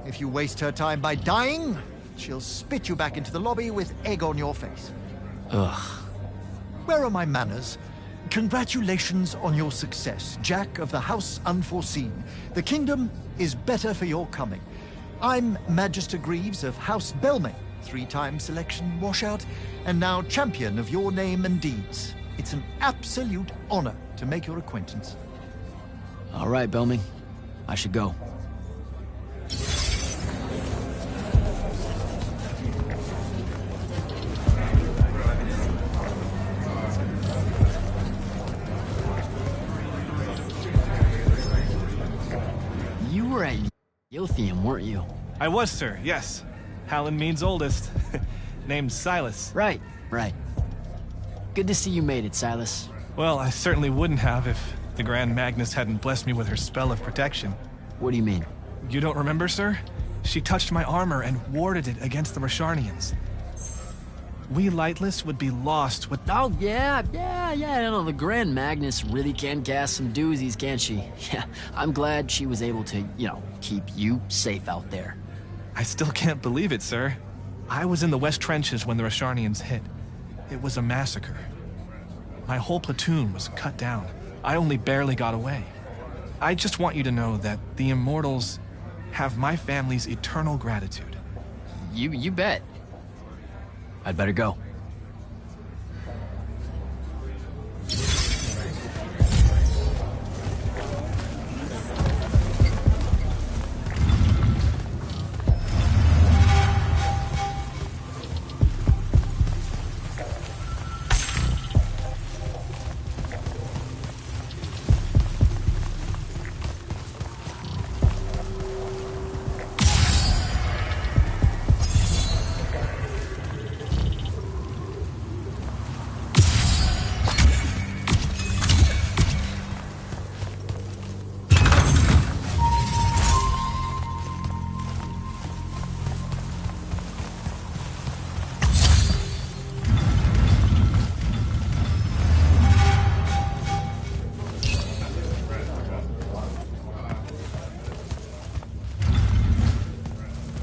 If you waste her time by dying, she'll spit you back into the lobby with egg on your face. Ugh. Where are my manners? Congratulations on your success, Jack of the House Unforeseen. The kingdom is better for your coming. I'm Magister Greaves of House Belmay, 3-time selection washout, and now champion of your name and deeds. It's an absolute honor to make your acquaintance. All right, Belmay. I should go. You were at Yothium, weren't you? I was, sir, yes. Hallen means oldest. Named Silas. Right. Good to see you made it, Silas. Well, I certainly wouldn't have if the Grand Magnus hadn't blessed me with her spell of protection. What do you mean? You don't remember, sir? She touched my armor and warded it against the Rasharnians. We Lightless would be lost with... Oh, yeah, no, the Grand Magnus really can cast some doozies, can't she? Yeah, I'm glad she was able to, keep you safe out there. I still can't believe it, sir. I was in the West Trenches when the Rasharnians hit. It was a massacre. My whole platoon was cut down. I only barely got away. I just want you to know that the Immortals have my family's eternal gratitude. You bet. I'd better go.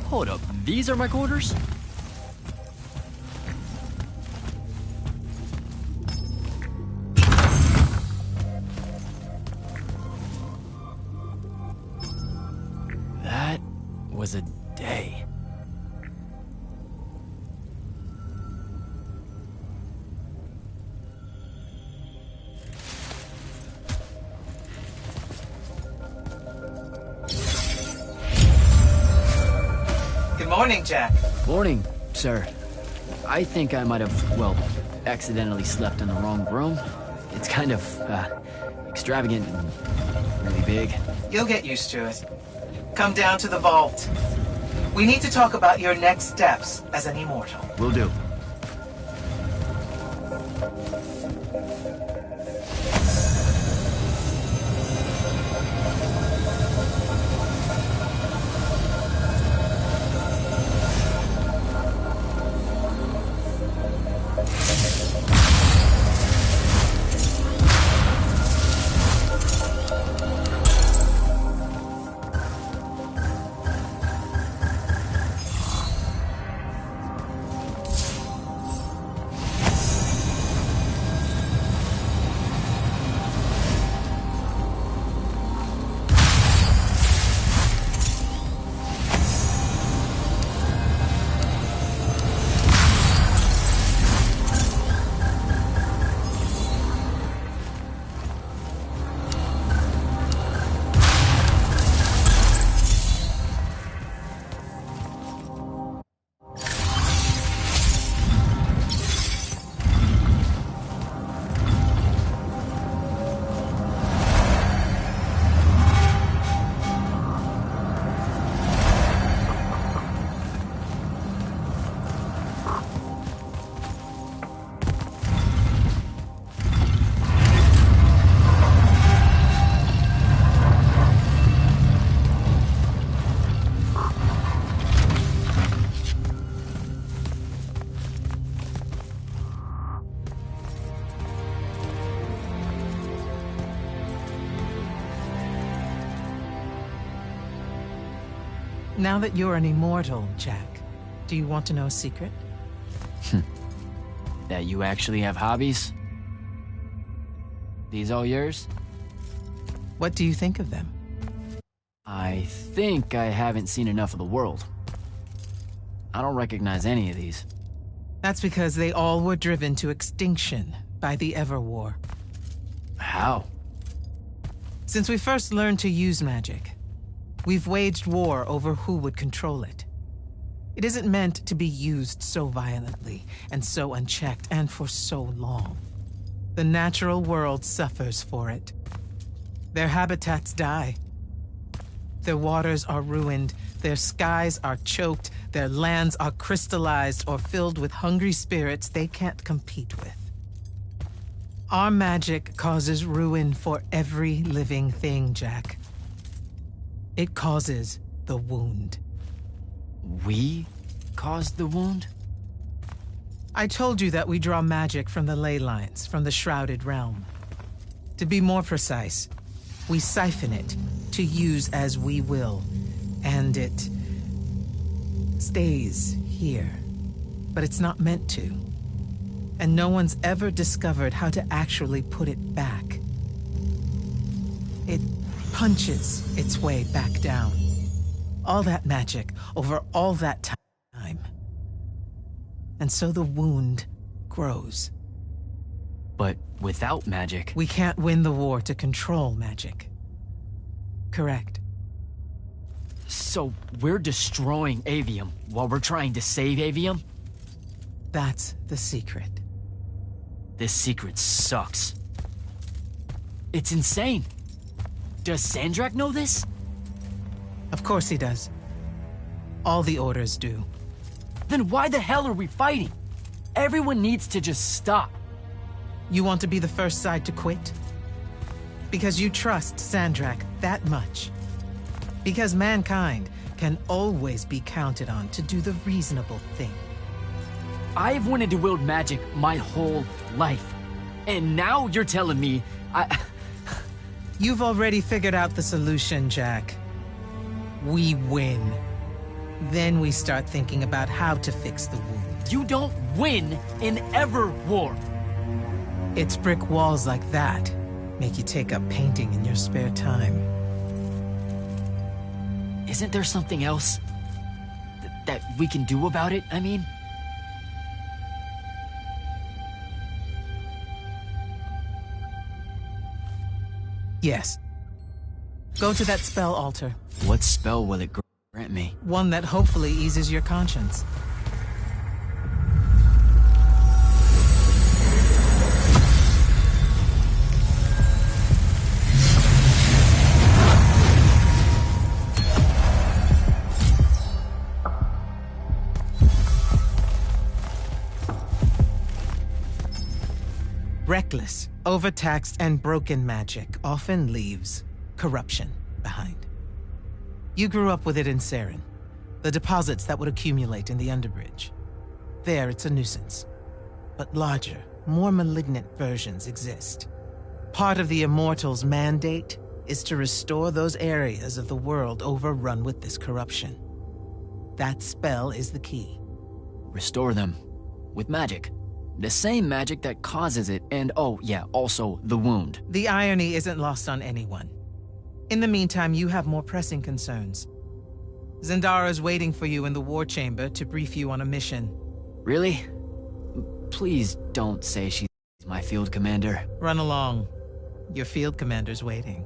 Hold up, these are my quarters? That was a day. Morning, Jack. Morning, sir. I think I might have, accidentally slept in the wrong room. It's kind of, extravagant and really big. You'll get used to it. Come down to the vault. We need to talk about your next steps as an immortal. Will do. Now that you're an immortal, Jack, do you want to know a secret? That you actually have hobbies? These all yours? What do you think of them? I think I haven't seen enough of the world. I don't recognize any of these. That's because they all were driven to extinction by the Everwar. How? Since we first learned to use magic, we've waged war over who would control it. It isn't meant to be used so violently and so unchecked and for so long. The natural world suffers for it. Their habitats die. Their waters are ruined, their skies are choked, their lands are crystallized or filled with hungry spirits they can't compete with. Our magic causes ruin for every living thing, Jack. It causes the wound. We caused the wound? I told you that we draw magic from the ley lines, from the Shrouded Realm. To be more precise, we siphon it to use as we will, and it stays here. But it's not meant to. And no one's ever discovered how to actually put it back. It punches its way back down. All that magic over all that time. And so the wound grows. But without magic... We can't win the war to control magic. Correct. So we're destroying Aveum while we're trying to save Aveum? That's the secret. This secret sucks. It's insane. Does Sandrak know this? Of course he does. All the orders do. Then why the hell are we fighting? Everyone needs to just stop. You want to be the first side to quit? Because you trust Sandrak that much. Because mankind can always be counted on to do the reasonable thing. I've wanted to wield magic my whole life. And now you're telling me You've already figured out the solution, Jack. We win. Then we start thinking about how to fix the wound. You don't win in Everwar. It's brick walls like that make you take up painting in your spare time. Isn't there something else that we can do about it, I mean? Yes. Go to that spell altar. What spell will it grant me? One that hopefully eases your conscience. Reckless, overtaxed, and broken magic often leaves corruption behind. You grew up with it in Saren, the deposits that would accumulate in the Underbridge. There, it's a nuisance. But larger, more malignant versions exist. Part of the Immortals' mandate is to restore those areas of the world overrun with this corruption. That spell is the key. Restore them. With magic. The same magic that causes it, and oh yeah, also the wound. The irony isn't lost on anyone. In the meantime, you have more pressing concerns. Zendara's waiting for you in the war chamber to brief you on a mission. Really? Please don't say she's my field commander. Run along. Your field commander's waiting.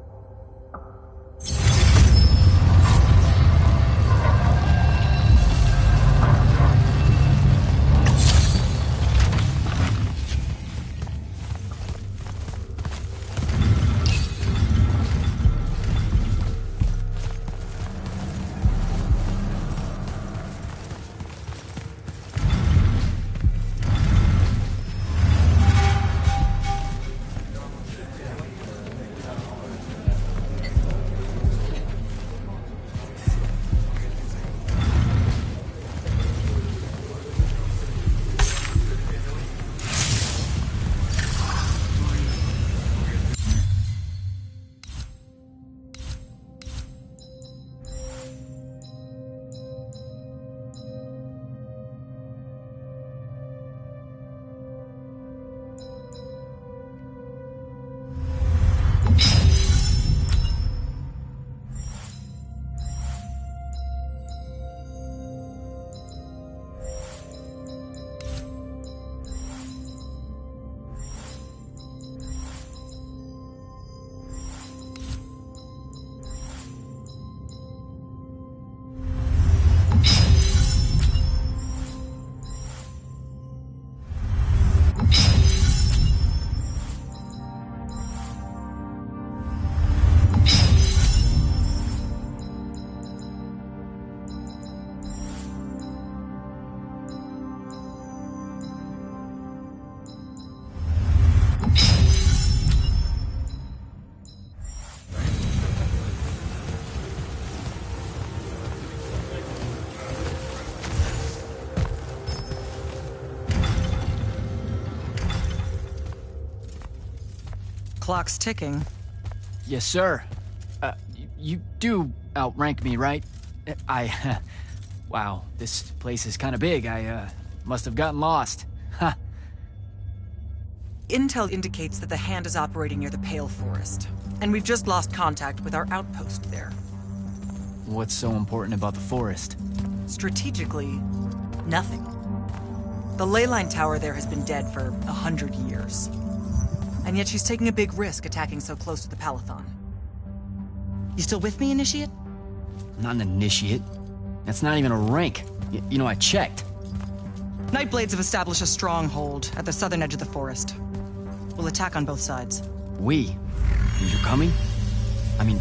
Clock's ticking. Yes, sir. You do outrank me, right? Wow, this place is kind of big. I must have gotten lost. Ha. Intel indicates that the Hand is operating near the Pale Forest, and we've just lost contact with our outpost there. What's so important about the forest? Strategically, nothing. The ley line tower there has been dead for 100 years. And yet she's taking a big risk attacking so close to the Palathon. You still with me, Initiate? Not an initiate. That's not even a rank. You know, I checked. Nightblades have established a stronghold at the southern edge of the forest. We'll attack on both sides. We? You're coming? I mean,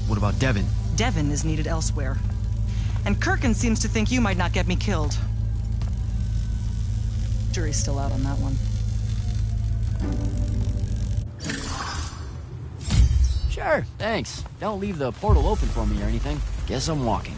what about Devin? Devin is needed elsewhere. And Kirkin seems to think you might not get me killed. Jury's still out on that one. Sure, thanks. Don't leave the portal open for me or anything. Guess I'm walking.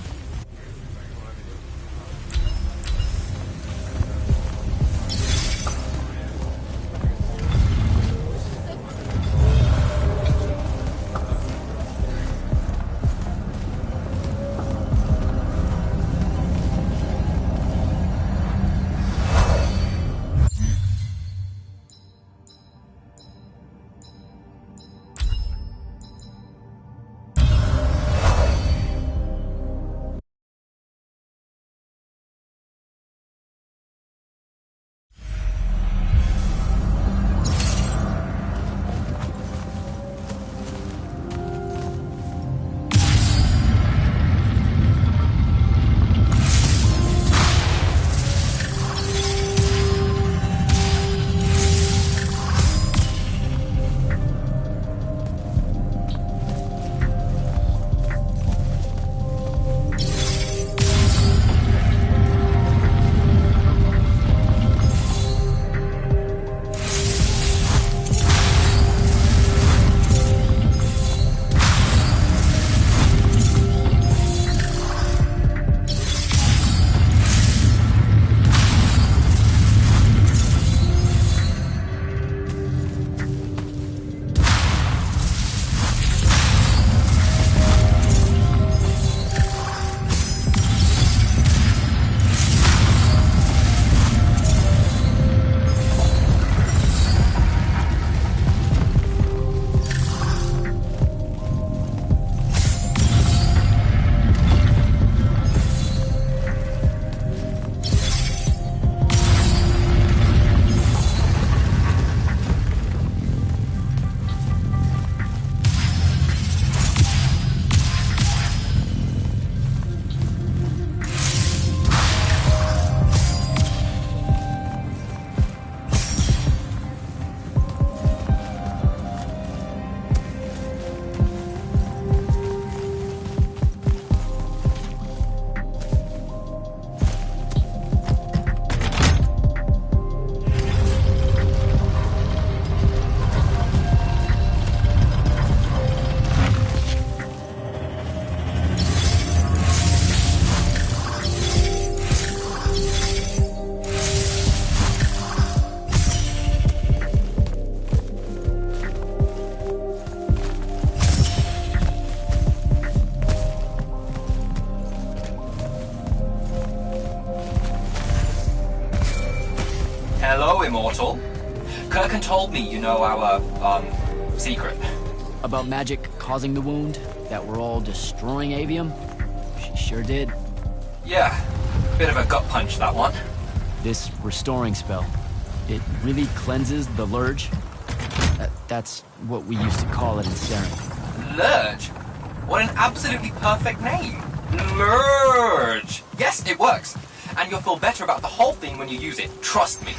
Hello, Immortal. Kirkin told me you know our, secret. About magic causing the wound? That we're all destroying Aveum? She sure did. Yeah, bit of a gut punch, that one. This restoring spell, it really cleanses the Lurge? That's what we used to call it in Saren. Lurge? What an absolutely perfect name. Lurge! Yes, it works. And you'll feel better about the whole thing when you use it. Trust me.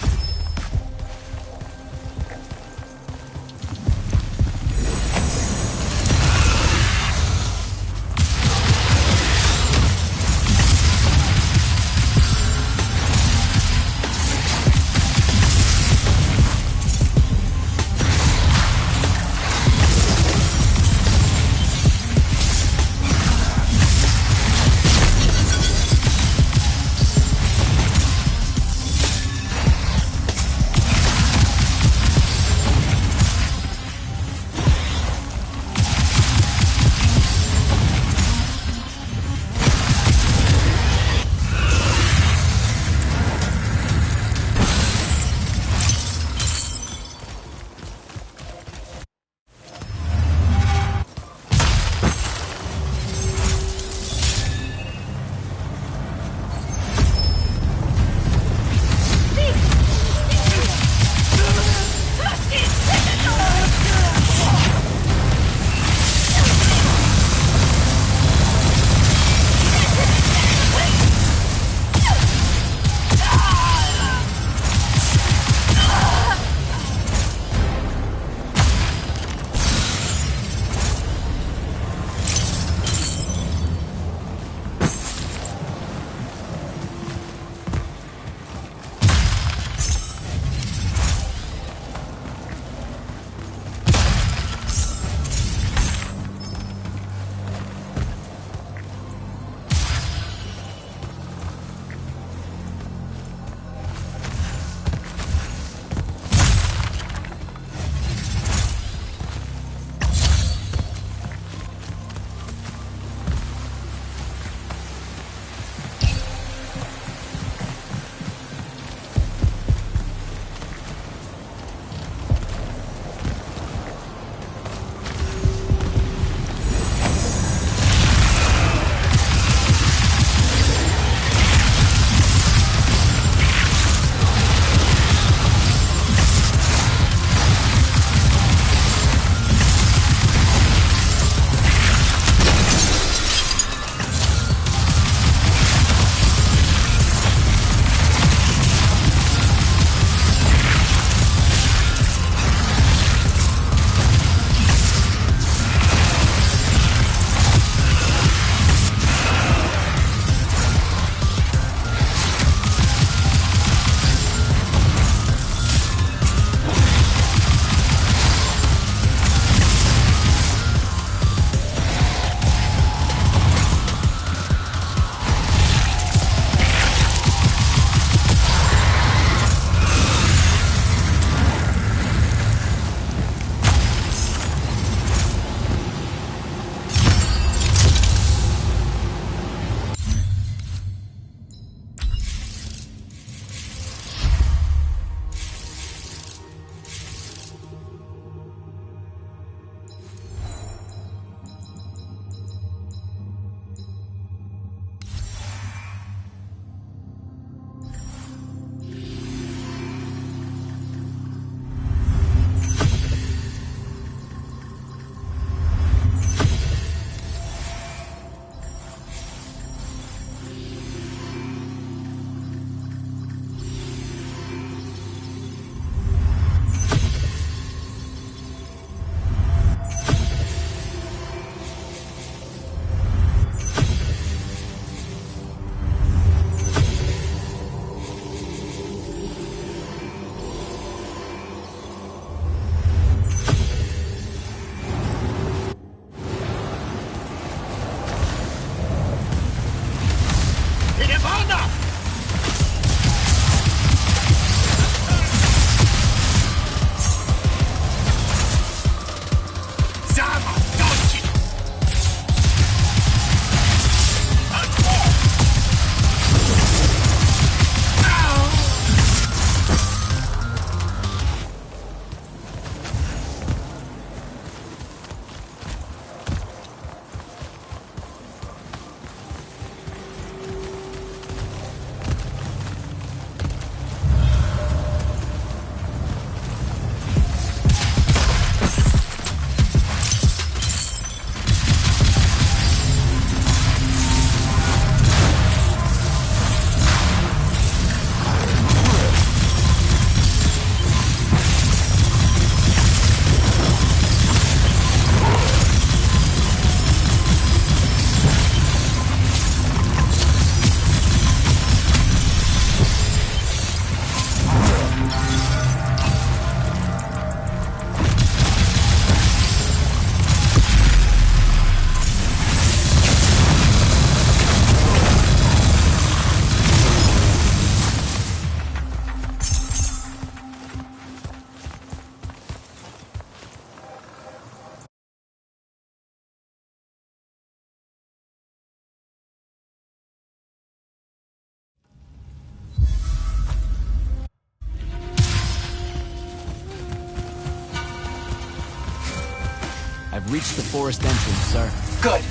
I've reached the forest entrance, sir. Good.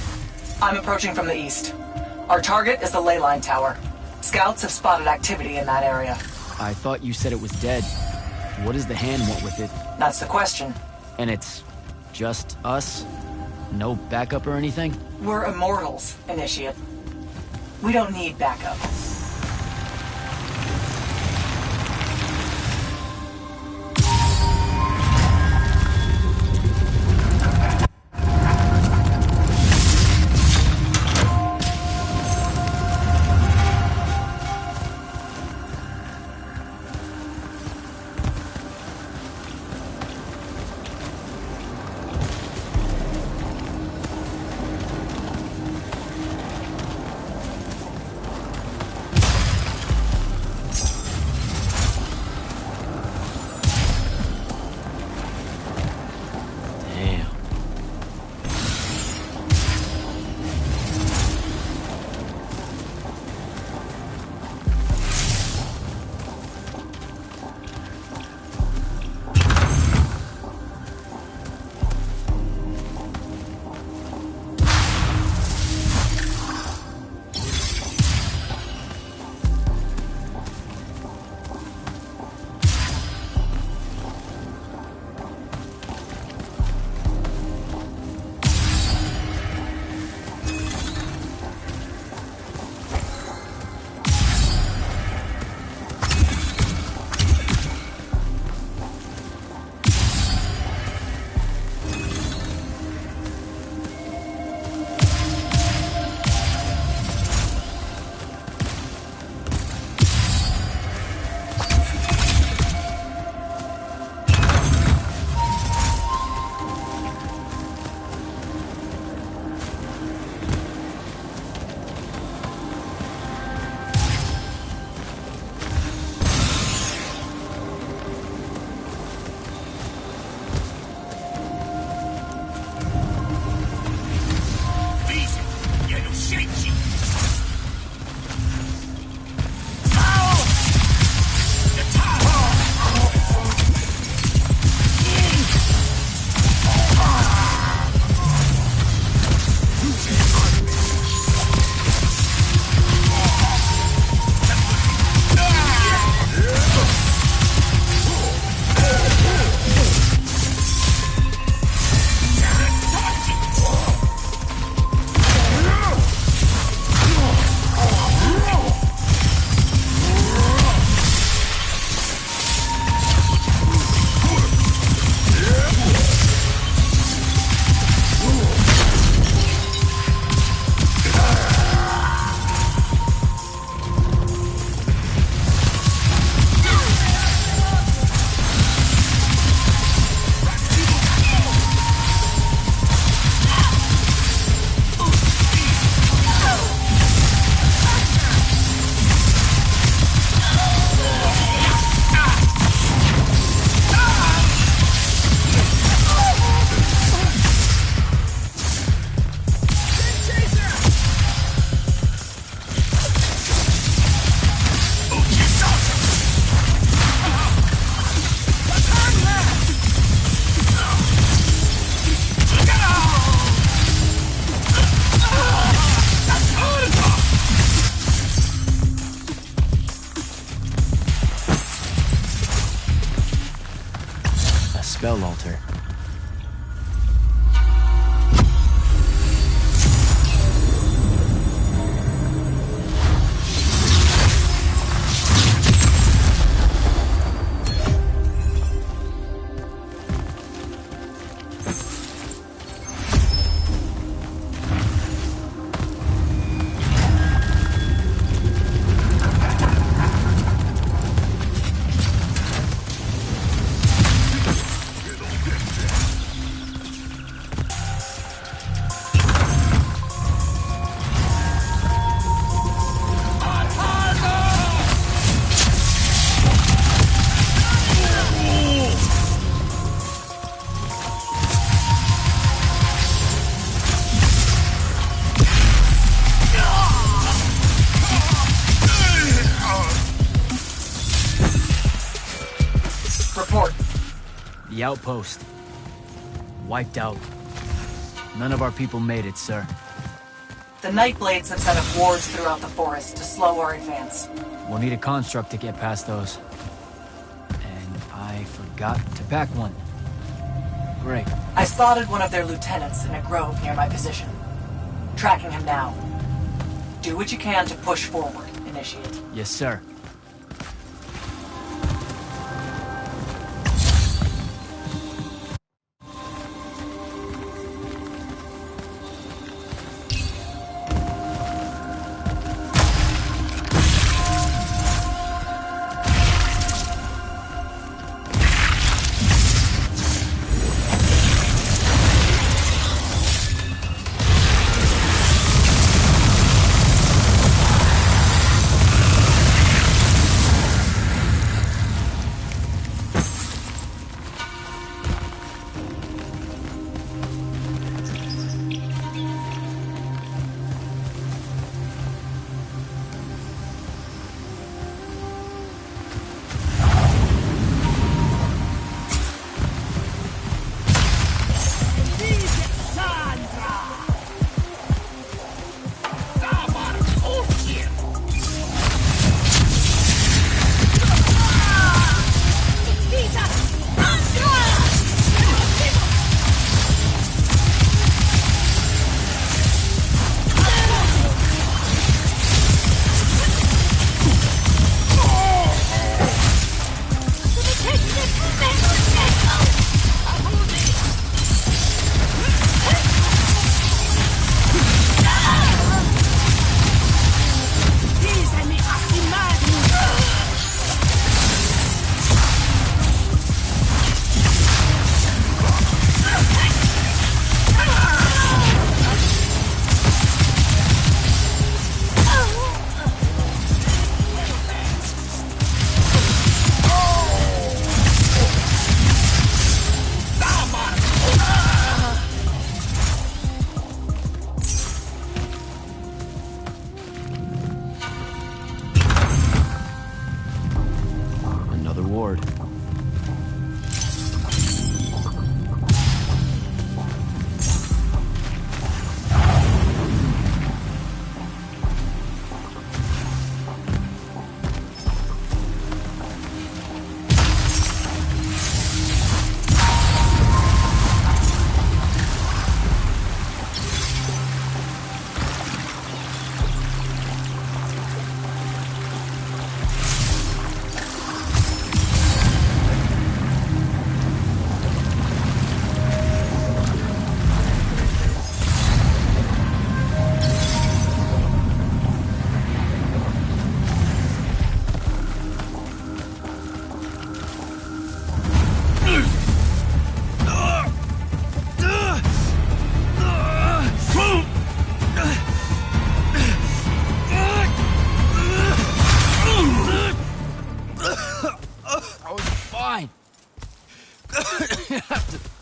I'm approaching from the east. Our target is the ley line tower. Scouts have spotted activity in that area. I thought you said it was dead. What does the hand want with it? That's the question. And it's just us? No backup or anything? We're Immortals, Initiate. We don't need backup. spell altar. The outpost. Wiped out. None of our people made it, sir. The Nightblades have set up wards throughout the forest to slow our advance. We'll need a construct to get past those. And I forgot to pack one. Great. I spotted one of their lieutenants in a grove near my position. Tracking him now. Do what you can to push forward, Initiate. Yes, sir.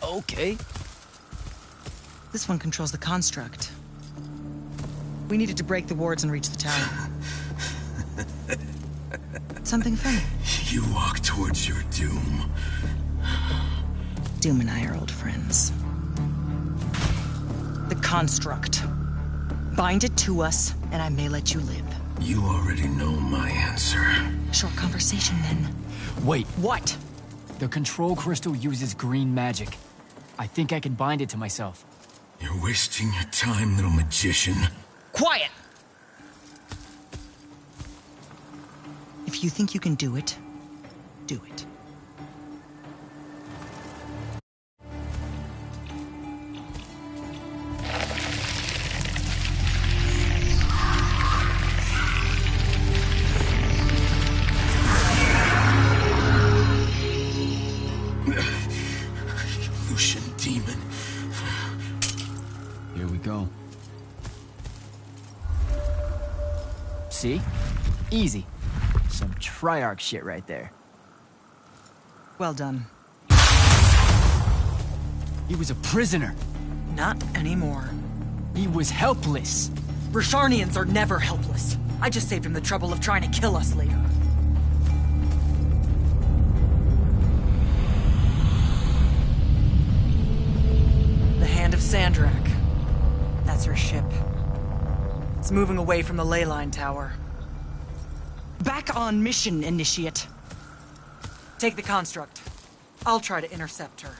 Okay. This one controls the construct. We needed to break the wards and reach the tower. Something funny? You walk towards your doom. Doom and I are old friends. The construct. Bind it to us, and I may let you live. You already know my answer. Short conversation, then. Wait. What? The control crystal uses green magic. I think I can bind it to myself. You're wasting your time, little magician. Quiet! If you think you can do it, do it. Lucian demon. Here we go. See? Easy. Some Triarch shit right there. Well done. He was a prisoner. Not anymore. He was helpless. Rasharnians are never helpless. I just saved him the trouble of trying to kill us later. The Hand of Sandrak. That's her ship. It's moving away from the ley line tower. Back on mission, Initiate. Take the construct. I'll try to intercept her.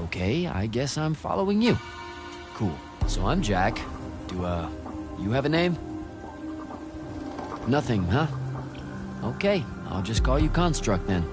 Okay, I guess I'm following you. Cool. So I'm Jack. Do, you have a name? Nothing, huh? Okay, I'll just call you Construct then.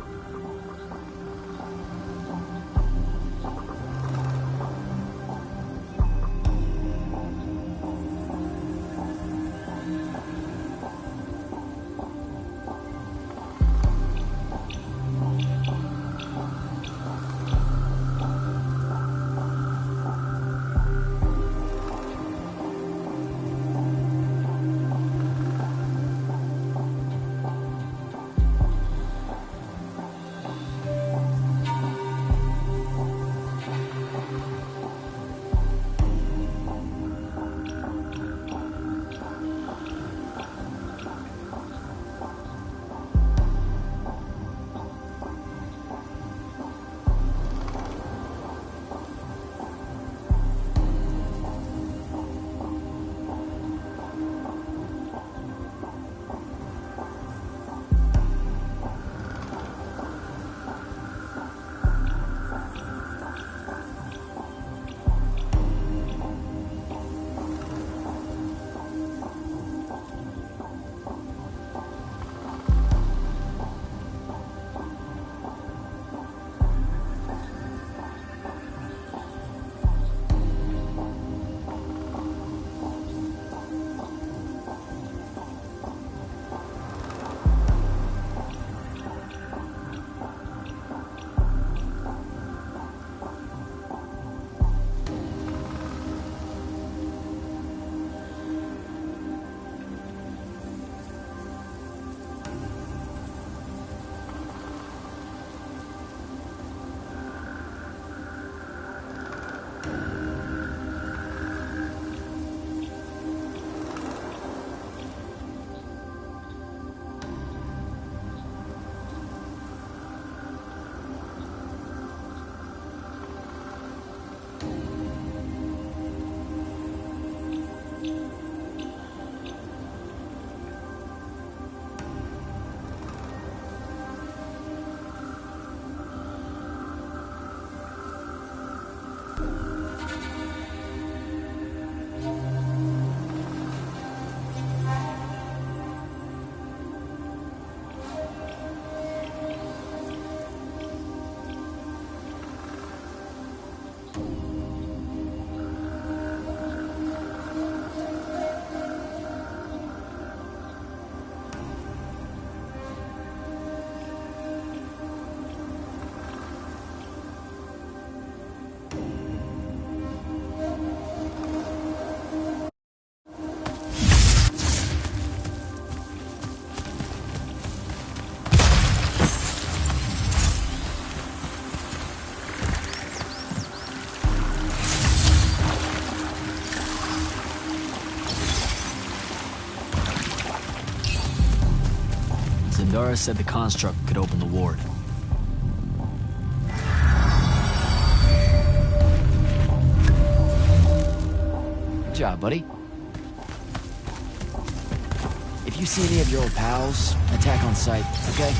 Zendara said the construct could open the ward. Good job, buddy. If you see any of your old pals, attack on sight, okay?